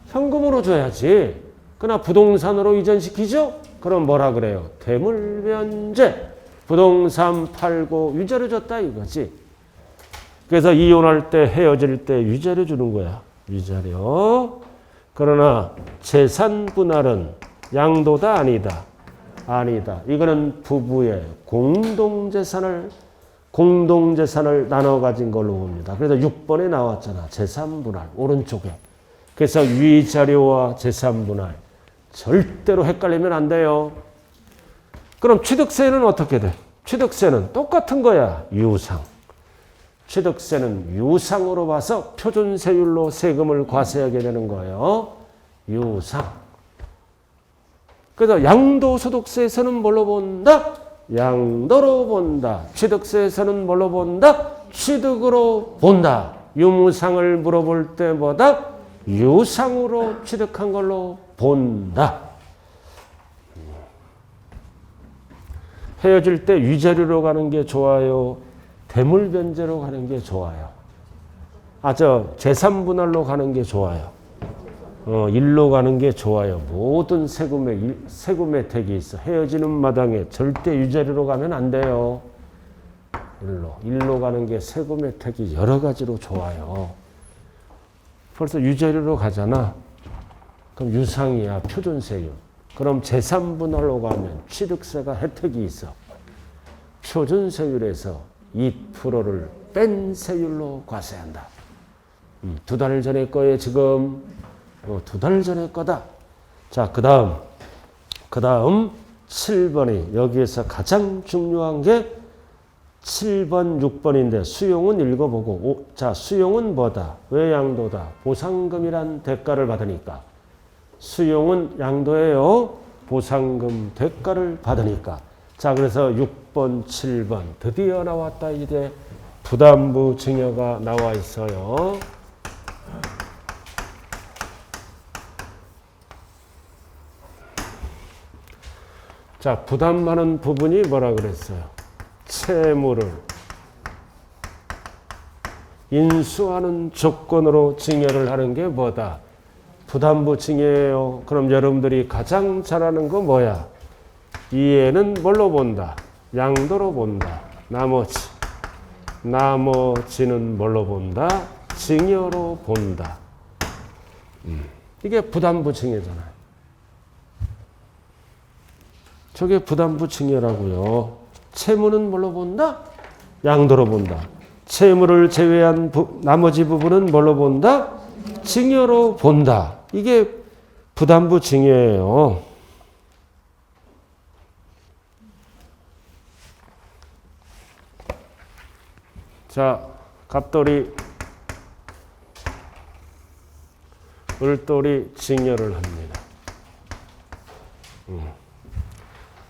S1: 현금으로 줘야지. 그러나 부동산으로 이전시키죠? 그럼 뭐라 그래요? 대물변제. 부동산 팔고 위자료 줬다 이거지. 그래서 이혼할 때 헤어질 때 위자료 주는 거야. 위자료. 그러나 재산 분할은 양도다 아니다. 아니다. 이거는 부부의 공동재산을 나눠 가진 걸로 봅니다. 그래서 6번에 나왔잖아. 재산 분할 오른쪽에. 그래서 위자료와 재산 분할 절대로 헷갈리면 안 돼요. 그럼 취득세는 어떻게 돼? 취득세는 똑같은 거야. 유상. 취득세는 유상으로 봐서 표준세율로 세금을 과세하게 되는 거예요. 유상. 그래서 양도소득세에서는 뭘로 본다? 양도로 본다. 취득세에서는 뭘로 본다? 취득으로 본다. 유무상을 물어볼 때 뭐다? 유상으로 취득한 걸로 본다. 헤어질 때 위자료로 가는 게 좋아요? 대물변제로 가는 게 좋아요? 재산분할로 가는 게 좋아요? 일로 가는 게 좋아요. 모든 세금 혜택이 있어. 헤어지는 마당에 절대 위자료로 가면 안 돼요. 일로 가는 게 세금 혜택이 여러 가지로 좋아요. 벌써 위자료로 가잖아. 그럼 유상이야. 표준세율. 그럼 재산분할로 가면 취득세가 혜택이 있어. 표준세율에서 2%를 뺀 세율로 과세한다. 2달 전에 거에 지금 2달 전에 거다. 자, 그 다음 7번이 여기에서 가장 중요한 게 7번, 6번인데 수용은 읽어보고 자, 수용은 뭐다? 왜 양도다? 보상금이란 대가를 받으니까. 수용은 양도예요. 보상금 대가를 받으니까. 자, 그래서 6번, 7번 드디어 나왔다. 이제 부담부 증여가 나와 있어요. 자, 부담하는 부분이 뭐라 그랬어요? 채무를 인수하는 조건으로 증여를 하는 게 뭐다? 부담부 증여예요. 그럼 여러분들이 가장 잘 아는 거 뭐야? 이해는 뭘로 본다? 양도로 본다. 나머지는 뭘로 본다? 증여로 본다. 이게 부담부 증여잖아요. 저게 부담부 증여라고요. 채무는 뭘로 본다? 양도로 본다. 채무를 제외한 나머지 부분은 뭘로 본다? 증여로 본다. 이게 부담부 증여예요. 자, 갑돌이, 을돌이 증여를 합니다.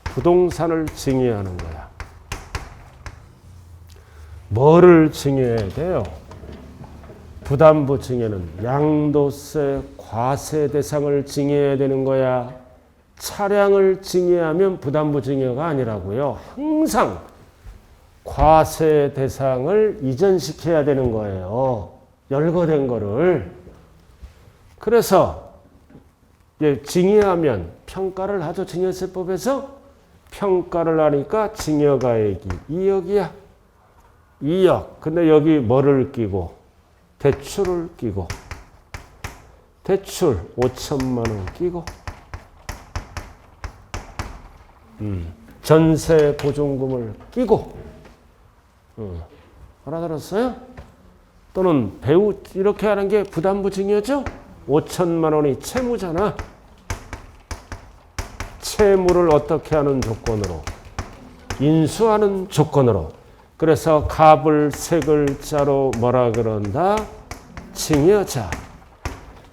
S1: 부동산을 증여하는 거야. 뭐를 증여해야 돼요? 부담부 증여는 양도세 과세 대상을 증여해야 되는 거야. 차량을 증여하면 부담부 증여가 아니라고요. 항상 과세 대상을 이전시켜야 되는 거예요. 열거된 거를. 그래서 증여하면 평가를 하죠. 증여세법에서 평가를 하니까 증여가액이 2억이야. 2억. 근데 여기 뭐를 끼고? 대출을 끼고. 대출 5천만 원 끼고. 전세 보증금을 끼고. 알아들었어요? 또는 배우 이렇게 하는 게 부담부 증여죠. 5천만 원이 채무잖아. 채무를 어떻게 하는 조건으로? 인수하는 조건으로. 그래서 갑을 세 글자로 뭐라 그런다? 증여자.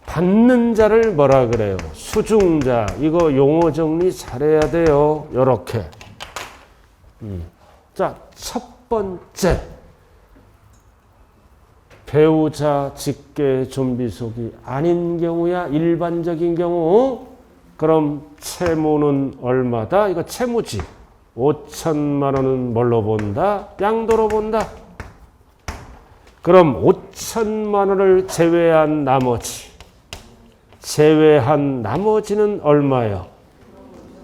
S1: 받는 자를 뭐라 그래요? 수중자. 이거 용어 정리 잘해야 돼요. 요렇게. 자, 첫 번째. 배우자, 직계, 좀비속이 아닌 경우야. 일반적인 경우. 그럼 채무는 얼마다? 이거 채무지. 5천만 원은 뭘로 본다? 양도로 본다. 그럼 5천만 원을 제외한 나머지는 얼마요?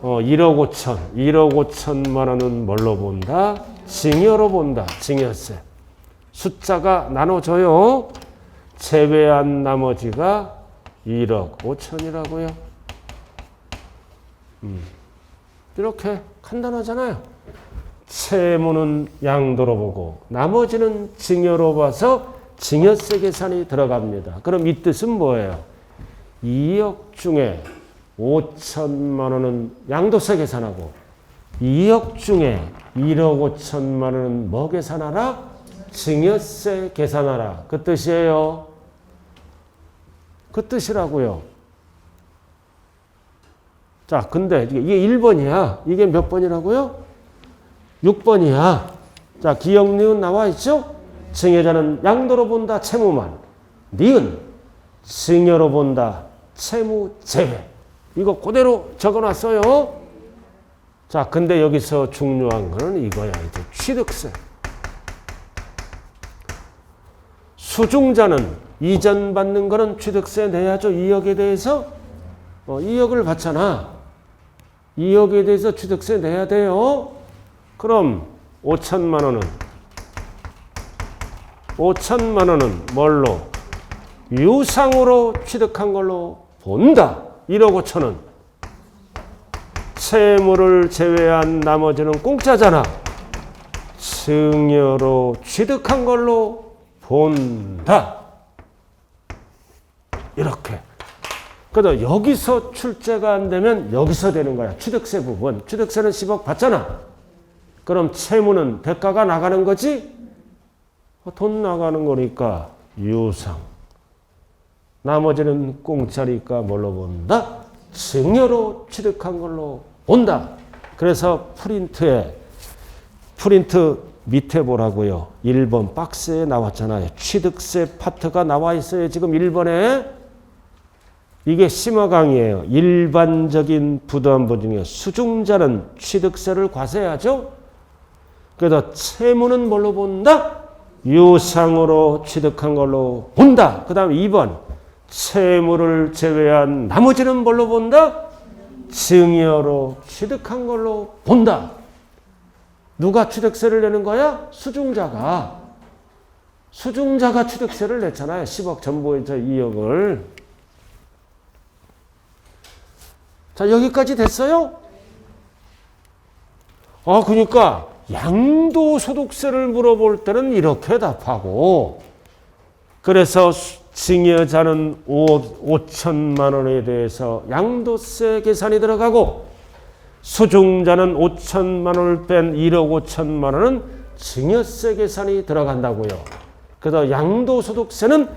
S1: 1억 5천. 1억 5천만 원은 뭘로 본다? 증여로 본다. 증여세. 숫자가 나눠져요. 제외한 나머지가 1억 5천이라고요. 이렇게 간단하잖아요. 채무는 양도로 보고 나머지는 증여로 봐서 증여세 계산이 들어갑니다. 그럼 이 뜻은 뭐예요? 2억 중에 5천만 원은 양도세 계산하고 2억 중에 1억 5천만 원은 뭐 계산하라? 증여세 계산하라. 그 뜻이에요. 그 뜻이라고요. 자, 근데 이게 1번이야. 이게 몇 번이라고요? 6번이야. 자, 기역, 니은 나와 있죠? 증여자는 양도로 본다. 채무만. 니은 증여로 본다. 채무 제외. 이거 그대로 적어놨어요. 자, 근데 여기서 중요한 거는 이거야. 이제 취득세. 수중자는 이전 받는 거는 취득세 내야죠. 2억에 대해서. 2억을 받잖아. 2억에 대해서 취득세 내야 돼요. 그럼 5천만 원은 뭘로? 유상으로 취득한 걸로 본다. 1억 5천은. 채무를 제외한 나머지는 공짜잖아. 증여로 취득한 걸로 본다. 이렇게. 그래도 여기서 출제가 안 되면 여기서 되는 거야. 취득세 부분. 취득세는 10억 받잖아. 그럼 채무는 대가가 나가는 거지? 돈 나가는 거니까 유상. 나머지는 공짜니까 뭘로 본다? 증여로 취득한 걸로 본다. 그래서 프린트 밑에 보라고요. 1번 박스에 나왔잖아요. 취득세 파트가 나와 있어요. 지금 1번에. 이게 심화 강의예요. 일반적인 부담부 중에 수중자는 취득세를 과세하죠. 그래서 채무는 뭘로 본다? 유상으로 취득한 걸로 본다. 그 다음 2번. 채무를 제외한 나머지는 뭘로 본다? 증여로 취득한 걸로 본다. 누가 취득세를 내는 거야? 수중자가 취득세를 냈잖아요. 10억 전부에서 2억을. 자, 여기까지 됐어요? 그러니까 양도소득세를 물어볼 때는 이렇게 답하고, 그래서 증여자는 5천만 원에 대해서 양도세 계산이 들어가고, 수중자는 5천만 원을 뺀 1억 5천만 원은 증여세 계산이 들어간다고요. 그래서 양도소득세는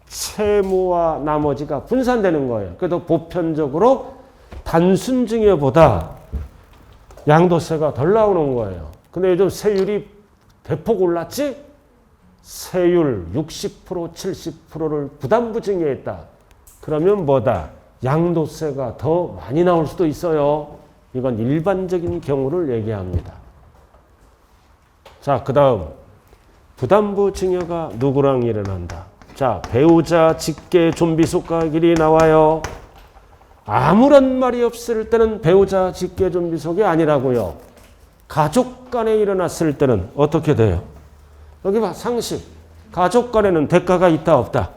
S1: 채무와 나머지가 분산되는 거예요. 그래도 보편적으로 단순 증여보다 양도세가 덜 나오는 거예요. 근데 요즘 세율이 대폭 올랐지? 세율 60%, 70%를 부담부 증여했다. 그러면 뭐다? 양도세가 더 많이 나올 수도 있어요. 이건 일반적인 경우를 얘기합니다. 자, 그 다음 부담부 증여가 누구랑 일어난다? 자, 배우자, 직계, 좀비 속가길이 나와요. 아무런 말이 없을 때는 배우자, 직계, 좀비 속이 아니라고요. 가족 간에 일어났을 때는 어떻게 돼요? 여기 봐, 상식. 가족 간에는 대가가 있다, 없다?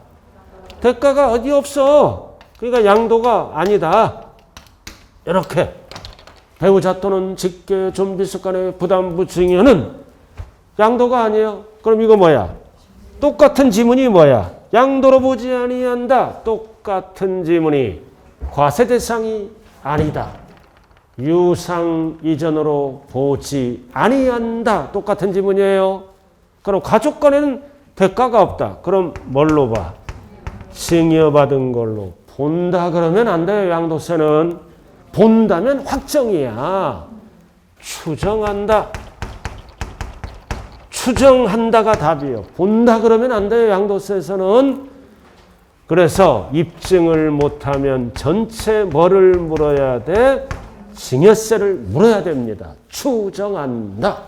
S1: 대가가 어디 없어. 그러니까 양도가 아니다. 이렇게. 배우자 또는 직계, 좀비 속 간의 부담부 증여는 양도가 아니에요. 그럼 이거 뭐야? 똑같은 지문이 뭐야? 양도로 보지 아니한다. 똑같은 지문이 과세 대상이 아니다. 유상 이전으로 보지 아니한다. 똑같은 지문이에요. 그럼 가족 간에는 대가가 없다. 그럼 뭘로 봐? 증여받은 걸로 본다 그러면 안 돼요. 양도세는. 본다면 확정이야. 추정한다. 추정한다가 답이에요. 본다 그러면 안 돼요. 양도세에서는. 그래서 입증을 못하면 전체 뭐를 물어야 돼? 증여세를 물어야 됩니다. 추정한다.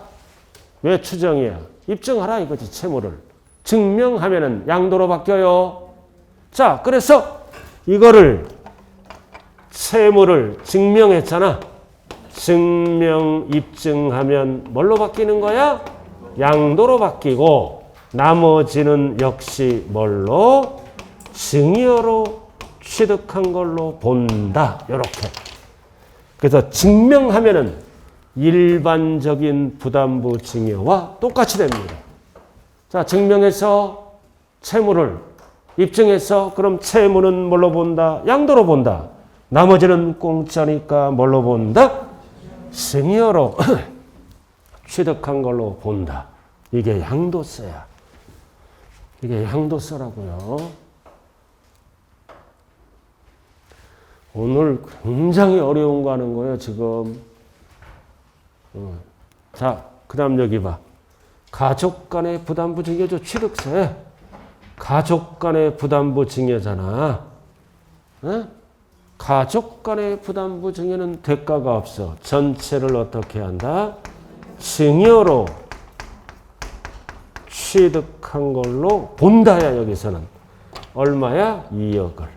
S1: 왜 추정이야? 입증하라 이거지. 채무를. 증명하면은 양도로 바뀌어요. 자, 그래서 이거를 채무를 증명했잖아. 증명 입증하면 뭘로 바뀌는 거야? 양도로 바뀌고 나머지는 역시 뭘로? 증여로 취득한 걸로 본다. 이렇게. 그래서 증명하면은 일반적인 부담부 증여와 똑같이 됩니다. 자, 증명해서 채무를 입증해서 그럼 채무는 뭘로 본다? 양도로 본다. 나머지는 공짜니까 뭘로 본다? 증여로 취득한 걸로 본다. 이게 양도세야. 이게 양도세라고요. 오늘 굉장히 어려운 거 하는 거예요, 지금. 자, 그 다음 여기 봐. 가족 간의 부담부 증여죠, 취득세. 가족 간의 부담부 증여잖아. 에? 가족 간의 부담부 증여는 대가가 없어. 전체를 어떻게 한다? 증여로 취득한 걸로 본다야, 여기서는. 얼마야? 2억을.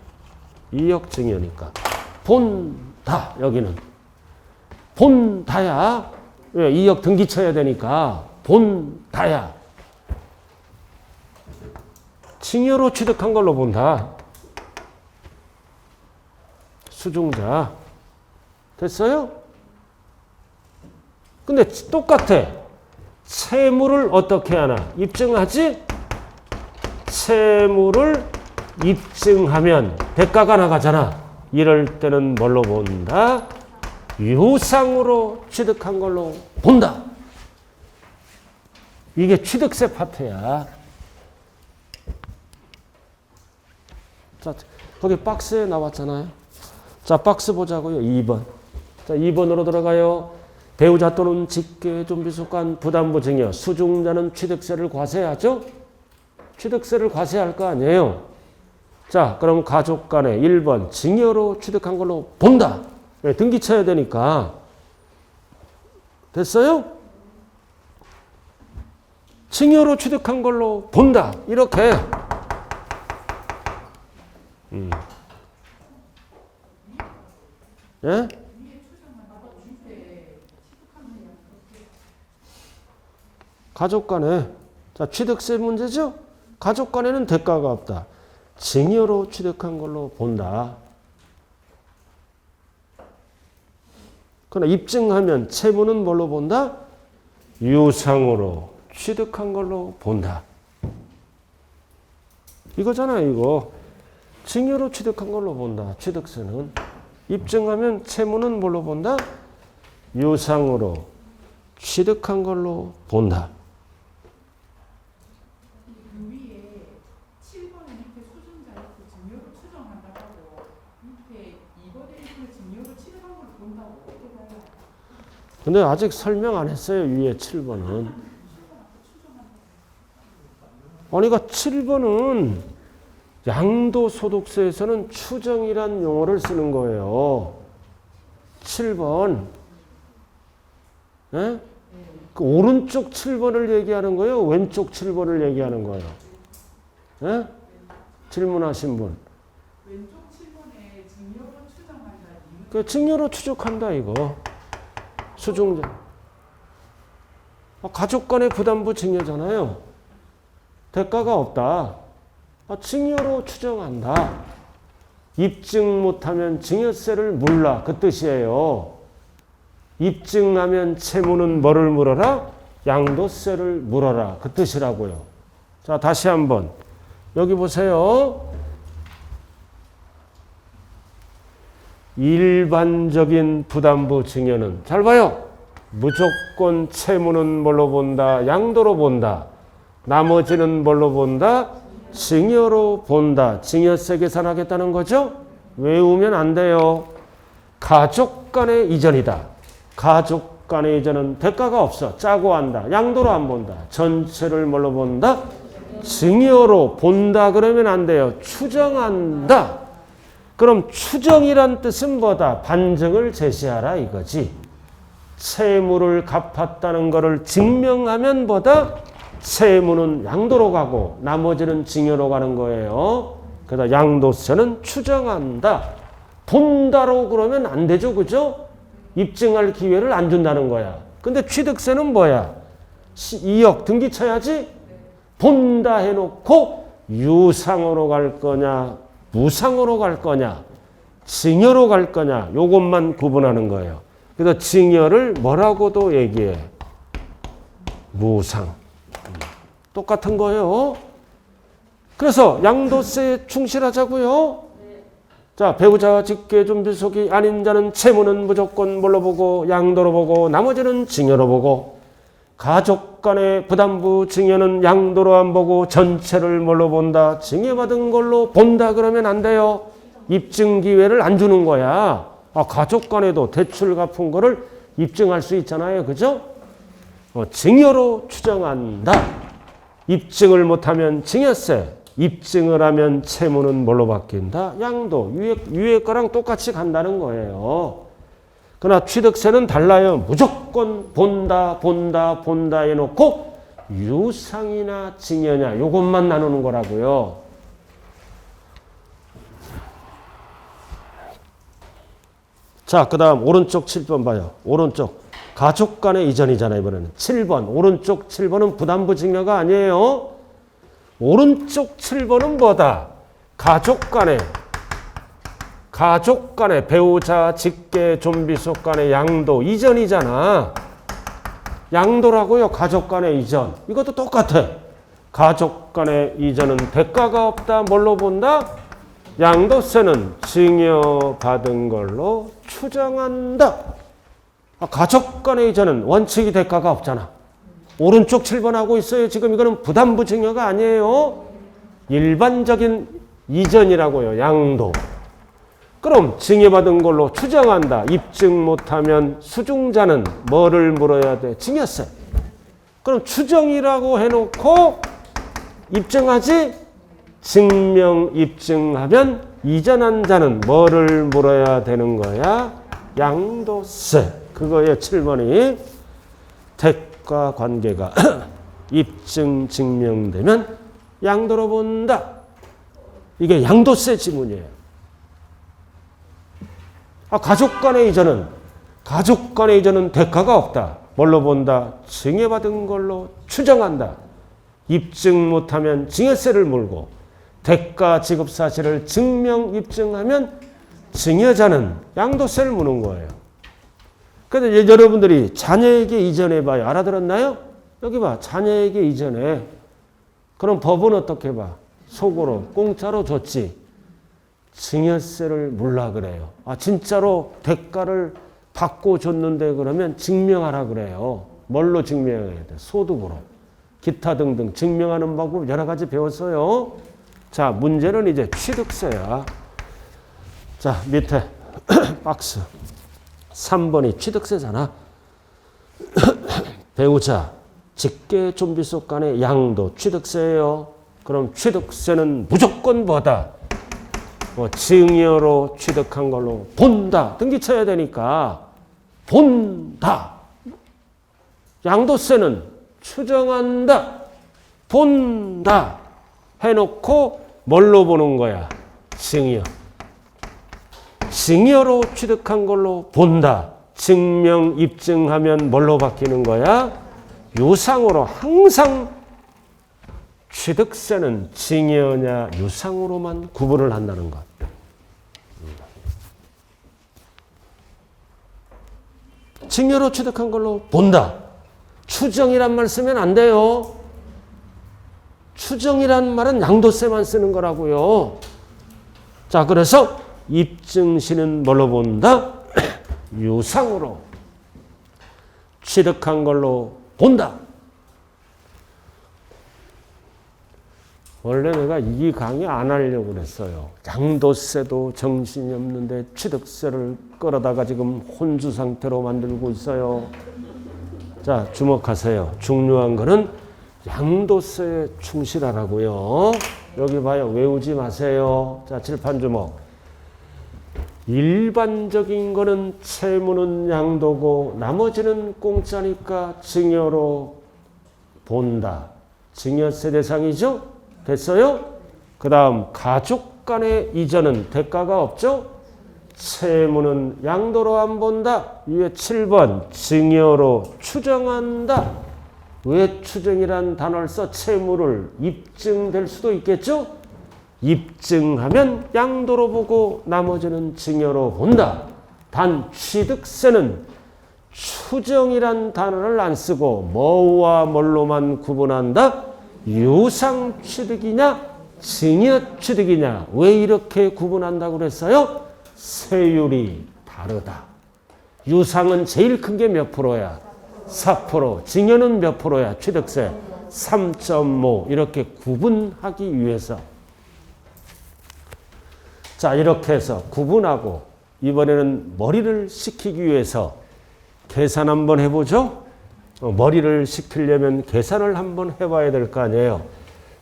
S1: 2억 증여니까. 본다, 여기는. 본다야. 왜? 2억 등기 쳐야 되니까. 본다야. 증여로 취득한 걸로 본다. 수중자. 됐어요? 근데 똑같아. 채무를 어떻게 하나? 입증하지? 채무를 입증하면 대가가 나가잖아. 이럴 때는 뭘로 본다? 유상으로 취득한 걸로 본다. 이게 취득세 파트야. 자, 거기 박스에 나왔잖아요. 자, 박스 보자고요. 2번. 자, 2번으로 들어가요. 배우자 또는 직계 좀비속한 부담부 증여. 수중자는 취득세를 과세하죠? 취득세를 과세할 거 아니에요. 자, 그럼 가족 간에 1번 증여로 취득한 걸로 본다. 네, 등기 쳐야 되니까. 됐어요? 증여로 취득한 걸로 본다. 이렇게. 예? 가족 간에. 자, 취득세 문제죠? 가족 간에는 대가가 없다. 증여로 취득한 걸로 본다. 그러나 입증하면 채무는 뭘로 본다? 유상으로 취득한 걸로 본다. 이거잖아, 이거. 증여로 취득한 걸로 본다. 취득세는. 입증하면 채무는 뭘로 본다? 유상으로 취득한 걸로 본다. 근데 아직 설명 안 했어요. 위에 7번은. 아니, 그러니까 7번은 양도소득세에서는 추정이란 용어를 쓰는 거예요. 7번. 예? 그 오른쪽 7번을 얘기하는 거예요? 왼쪽 7번을 얘기하는 거예요? 예? 질문하신 분. 왼쪽 7번에 증여로 추정한다. 그 증여로 추적한다, 이거. 수중자. 가족 간의 부담부 증여잖아요. 대가가 없다. 증여로 추정한다. 입증 못하면 증여세를 물라. 그 뜻이에요. 입증하면 채무는 뭐를 물어라? 양도세를 물어라. 그 뜻이라고요. 자, 다시 한번. 여기 보세요. 일반적인 부담부 증여는 잘 봐요. 무조건 채무는 뭘로 본다? 양도로 본다. 나머지는 뭘로 본다? 증여로 본다. 증여세 계산하겠다는 거죠? 외우면 안 돼요. 가족 간의 이전이다. 가족 간의 이전은 대가가 없어. 짜고 한다. 양도로 안 본다. 전체를 뭘로 본다? 증여로 본다 그러면 안 돼요. 추정한다. 그럼 추정이란 뜻은 뭐다? 반증을 제시하라 이거지. 채무를 갚았다는 것을 증명하면 뭐다? 채무는 양도로 가고 나머지는 증여로 가는 거예요. 그래서 양도세는 추정한다. 본다로 그러면 안 되죠. 그죠? 입증할 기회를 안 준다는 거야. 근데 취득세는 뭐야? 2억 등기 쳐야지? 본다 해놓고 유상으로 갈 거냐 무상으로 갈 거냐 증여로 갈 거냐 요것만 구분하는 거예요. 그래서 증여를 뭐라고도 얘기해? 무상. 똑같은 거예요. 그래서 양도세에 충실하자고요. 자, 배우자 직계준비속이 아닌 자는 채무는 무조건 뭘로 보고 양도로 보고 나머지는 증여로 보고 가족 간의 부담부 증여는 양도로 안 보고 전체를 뭘로 본다? 증여받은 걸로 본다 그러면 안 돼요. 입증 기회를 안 주는 거야. 가족 간에도 대출 갚은 거를 입증할 수 있잖아요. 그죠? 증여로 추정한다. 입증을 못하면 증여세. 입증을 하면 채무는 뭘로 바뀐다? 양도. 위에 거랑 똑같이 간다는 거예요. 그러나 취득세는 달라요. 무조건 본다 해놓고 유상이나 증여냐 요것만 나누는 거라고요. 자, 그 다음 오른쪽 7번 봐요. 오른쪽 가족 간의 이전이잖아요. 이번에는 7번 오른쪽 7번은 부담부 증여가 아니에요. 오른쪽 7번은 뭐다? 가족 간의 배우자, 직계, 좀비속 간의 양도, 이전이잖아. 양도라고요. 가족 간의 이전. 이것도 똑같아. 가족 간의 이전은 대가가 없다. 뭘로 본다? 양도세는 증여받은 걸로 추정한다. 가족 간의 이전은 원칙이 대가가 없잖아. 오른쪽 7번 하고 있어요. 지금 이거는 부담부 증여가 아니에요. 일반적인 이전이라고요. 양도. 그럼 증여받은 걸로 추정한다. 입증 못하면 수중자는 뭐를 물어야 돼? 증여세. 그럼 추정이라고 해놓고 입증하지? 증명 입증하면 이전한 자는 뭐를 물어야 되는 거야? 양도세. 그거예요. 7번이. 대가 관계가 입증 증명되면 양도로 본다. 이게 양도세 지문이에요. 가족 간의 이전은 대가가 없다. 뭘로 본다? 증여받은 걸로 추정한다. 입증 못하면 증여세를 물고 대가 지급 사실을 증명 입증하면 증여자는 양도세를 무는 거예요. 그런데 여러분들이 자녀에게 이전해봐요. 알아들었나요? 여기 봐. 자녀에게 이전해. 그럼 법은 어떻게 봐? 속으로 공짜로 줬지. 증여세를 물라 그래요. 진짜로 대가를 받고 줬는데 그러면 증명하라 그래요. 뭘로 증명해야 돼? 소득으로. 기타 등등 증명하는 방법 여러 가지 배웠어요. 자, 문제는 이제 취득세야. 자, 밑에 박스. 3번이 취득세잖아. 배우자, 직계, 좀비속 간의 양도 취득세예요. 그럼 취득세는 무조건 뭐다? 증여로 취득한 걸로 본다. 등기 쳐야 되니까 본다. 양도세는 추정한다. 본다. 해놓고 뭘로 보는 거야? 증여. 증여로 취득한 걸로 본다. 증명 입증하면 뭘로 바뀌는 거야? 유상으로. 항상 취득세는 증여냐 유상으로만 구분을 한다는 것. 증여로 취득한 걸로 본다. 추정이란 말 쓰면 안 돼요. 추정이라는 말은 양도세만 쓰는 거라고요. 자, 그래서 입증시는 뭘로 본다? 유상으로 취득한 걸로 본다. 원래 내가 이 강의 안 하려고 그랬어요. 양도세도 정신이 없는데 취득세를 끌어다가 지금 혼주 상태로 만들고 있어요. 자, 주목하세요. 중요한 거는 양도세에 충실하라고요. 여기 봐요. 외우지 마세요. 자, 칠판 주목. 일반적인 거는 채무는 양도고 나머지는 공짜니까 증여로 본다. 증여세 대상이죠? 됐어요? 그 다음 가족 간의 이전은 대가가 없죠? 채무는 양도로 안 본다. 위에 7번 증여로 추정한다. 왜 추정이란 단어를 써? 채무를 입증될 수도 있겠죠? 입증하면 양도로 보고 나머지는 증여로 본다. 단 취득세는 추정이란 단어를 안 쓰고 뭐와 뭘로만 구분한다? 유상 취득이냐 증여 취득이냐. 왜 이렇게 구분한다고 그랬어요? 세율이 다르다. 유상은 제일 큰 게 몇 프로야? 4%. 증여는 몇 프로야? 취득세 3.5. 이렇게 구분하기 위해서. 자, 이렇게 해서 구분하고 이번에는 머리를 식히기 위해서 계산 한번 해보죠. 머리를 식히려면 계산을 한번 해봐야 될 거 아니에요.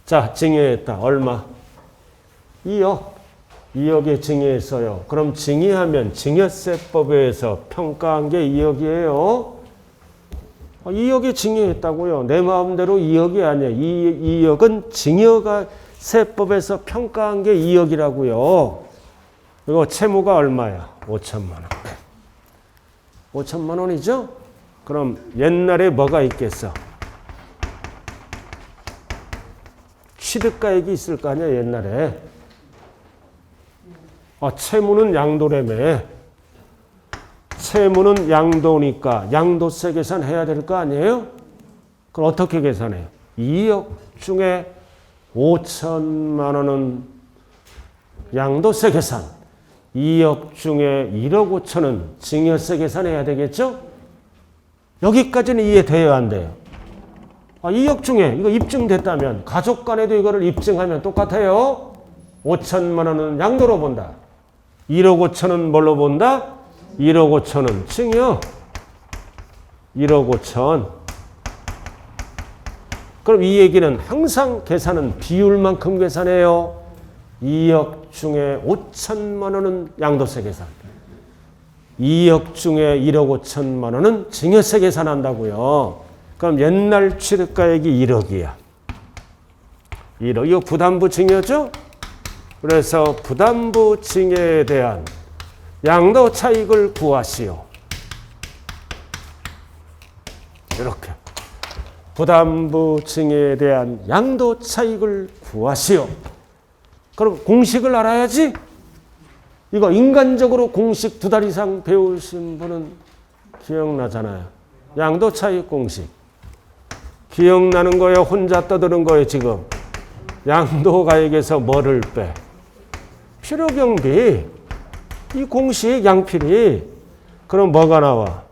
S1: 자, 증여했다. 얼마? 2억. 2억에 증여했어요. 그럼 증여하면 증여세법에 의해서 평가한 게 2억이에요. 2억에 증여했다고요. 내 마음대로 2억이 아니에요. 2억은 증여가 세법에서 평가한 게 2억이라고요. 이거 채무가 얼마야? 5천만 원. 5천만 원이죠? 그럼 옛날에 뭐가 있겠어? 취득가액이 있을 거 아니야, 옛날에. 채무는 양도라며. 채무는 양도니까 양도세 계산해야 될 거 아니에요? 그럼 어떻게 계산해요? 2억 중에 5천만 원은 양도세 계산. 2억 중에 1억 5천은 증여세 계산해야 되겠죠? 여기까지는 이해돼야 안 돼요. 2억 중에 이거 입증됐다면 가족 간에도 이거를 입증하면 똑같아요. 5천만 원은 양도로 본다. 1억 5천은 뭘로 본다? 1억 5천은 증여. 1억 5천. 그럼 이 얘기는 항상 계산은 비율만큼 계산해요. 2억 중에 5천만 원은 양도세 계산. 2억 중에 1억 5천만 원은 증여세 계산한다고요. 그럼 옛날 취득가액이 1억이야. 1억. 이거 부담부 증여죠? 그래서 부담부 증여에 대한 양도 차익을 구하시오. 이렇게. 부담부 증여에 대한 양도 차익을 구하시오. 그럼 공식을 알아야지? 이거 인간적으로 공식 2달 이상 배우신 분은 기억나잖아요. 양도 차익 공식. 기억나는 거예요? 혼자 떠드는 거예요, 지금? 양도가액에서 뭐를 빼? 필요경비. 이 공식 양필이. 그럼 뭐가 나와?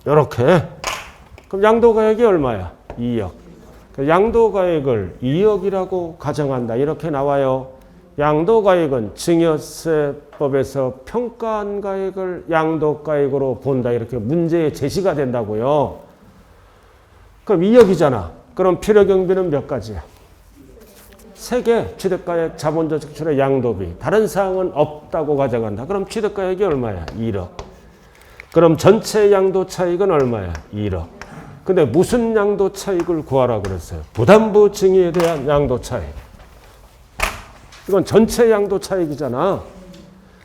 S1: 이렇게. 그럼 양도가액이 얼마야? 2억. 양도가액을 2억이라고 가정한다. 이렇게 나와요. 양도가액은 증여세법에서 평가한 가액을 양도가액으로 본다. 이렇게 문제에 제시가 된다고요. 그럼 2억이잖아. 그럼 필요경비는 몇 가지야? 3개. 취득가액, 자본적 지출의 양도비. 다른 사항은 없다고 가정한다. 그럼 취득가액이 얼마야? 1억. 그럼 전체 양도 차익은 얼마야? 1억. 근데 무슨 양도 차익을 구하라 그랬어요? 부담부 증여에 대한 양도 차익. 이건 전체 양도 차익이잖아.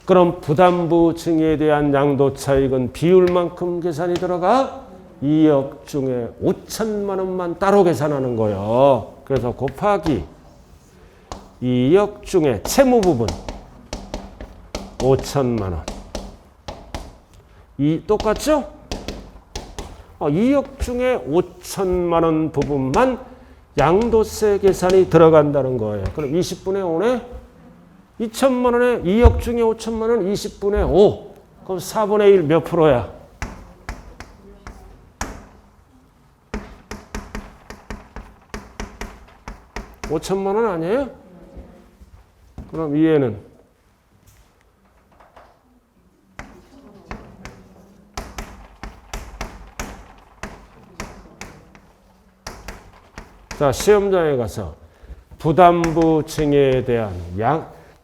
S1: 그럼 부담부 증여에 대한 양도 차익은 비율만큼 계산이 들어가 2억 중에 5천만 원만 따로 계산하는 거예요. 그래서 곱하기 2억 중에 채무 부분 5천만 원. 똑같죠? 2억 중에 5천만 원 부분만 양도세 계산이 들어간다는 거예요. 그럼 20분의 5네? 2천만 원에 2억 중에 5천만 원 20분의 5. 그럼 4분의 1 몇 프로야? 5천만 원 아니에요? 그럼 이해는? 자, 시험장에 가서 부담부 증여에 대한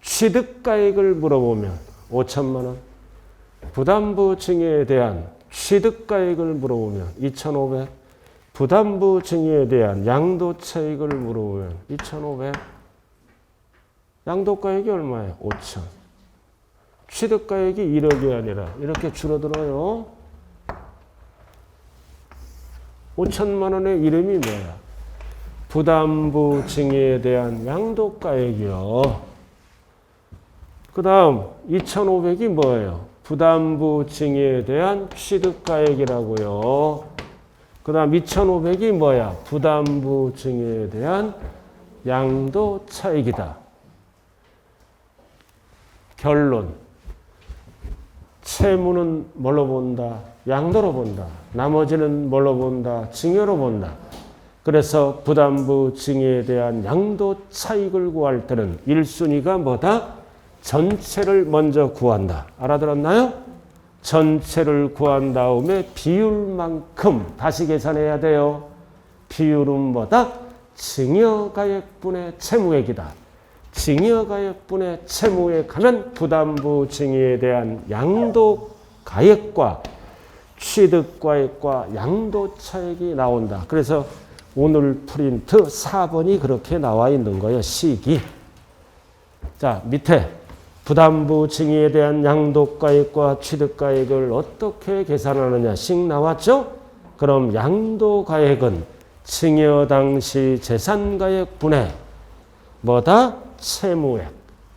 S1: 취득가액을 물어보면 5천만 원. 부담부 증여에 대한 취득가액을 물어보면 2,500. 부담부 증여에 대한 양도차익을 물어보면 2,500. 양도가액이 얼마예요? 5천. 취득가액이 1억이 아니라 이렇게 줄어들어요. 5천만 원의 이름이 뭐야? 부담부 증여에 대한 양도가액이요. 그 다음 2,500이 뭐예요? 부담부 증여에 대한 취득가액이라고요. 그 다음 2,500이 뭐야? 부담부 증여에 대한 양도차익이다. 결론. 채무는 뭘로 본다? 양도로 본다. 나머지는 뭘로 본다? 증여로 본다. 그래서 부담부 증여에 대한 양도차익을 구할 때는 1순위가 뭐다? 전체를 먼저 구한다. 알아들었나요? 전체를 구한 다음에 비율만큼 다시 계산해야 돼요. 비율은 뭐다? 증여가액분의 채무액이다. 증여가액분의 채무액 하면 부담부 증여에 대한 양도가액과 취득가액과 양도차익이 나온다. 그래서 오늘 프린트 4번이 그렇게 나와 있는 거예요. 시기. 자, 밑에 부담부 증여에 대한 양도가액과 취득가액을 어떻게 계산하느냐 씩 나왔죠? 그럼 양도가액은 증여 당시 재산가액분의 뭐다? 채무액.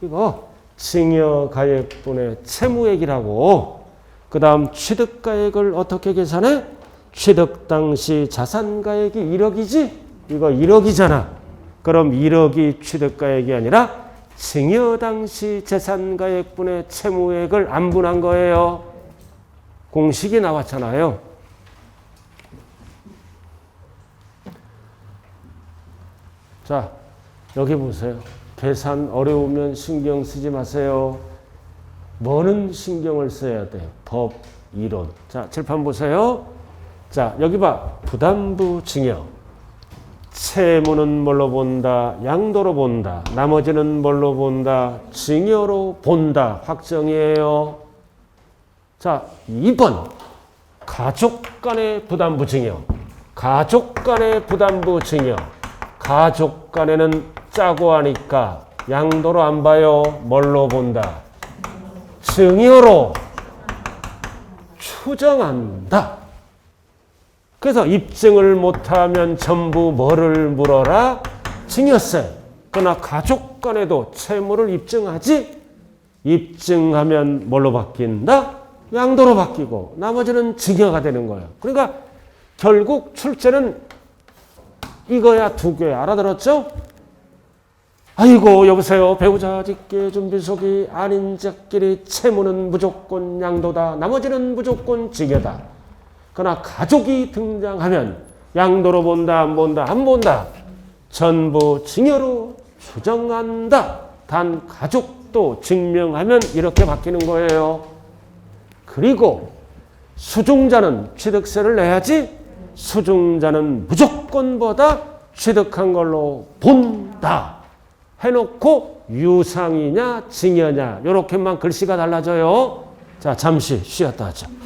S1: 이거 증여가액분의 채무액이라고. 그 다음 취득가액을 어떻게 계산해? 취득 당시 자산가액이 1억이지? 이거 1억이잖아. 그럼 1억이 취득가액이 아니라 증여 당시 재산가액분의 채무액을 안분한 거예요. 공식이 나왔잖아요. 자, 여기 보세요. 계산 어려우면 신경 쓰지 마세요. 뭐는 신경을 써야 돼요? 법, 이론. 자, 칠판 보세요. 자, 여기 봐. 부담부 증여. 채무는 뭘로 본다? 양도로 본다. 나머지는 뭘로 본다? 증여로 본다. 확정이에요. 자, 2번. 가족 간의 부담부 증여. 가족 간의 부담부 증여. 가족 간에는 짜고 하니까 양도로 안 봐요. 뭘로 본다? 증여로 추정한다. 그래서 입증을 못하면 전부 뭐를 물어라? 증여세. 그러나 가족 간에도 채무를 입증하지? 입증하면 뭘로 바뀐다? 양도로 바뀌고 나머지는 증여가 되는 거예요. 그러니까 결국 출제는 이거야 두 개. 알아들었죠? 아이고 여보세요. 배우자 직계 준비속이 아닌 자끼리 채무는 무조건 양도다. 나머지는 무조건 증여다. 그러나 가족이 등장하면 양도로 본다, 안 본다, 안 본다. 전부 증여로 추정한다. 단 가족도 증명하면 이렇게 바뀌는 거예요. 그리고 수중자는 취득세를 내야지. 수중자는 무조건보다 취득한 걸로 본다. 해놓고 유상이냐 증여냐 이렇게만 글씨가 달라져요. 자, 잠시 쉬었다 하죠.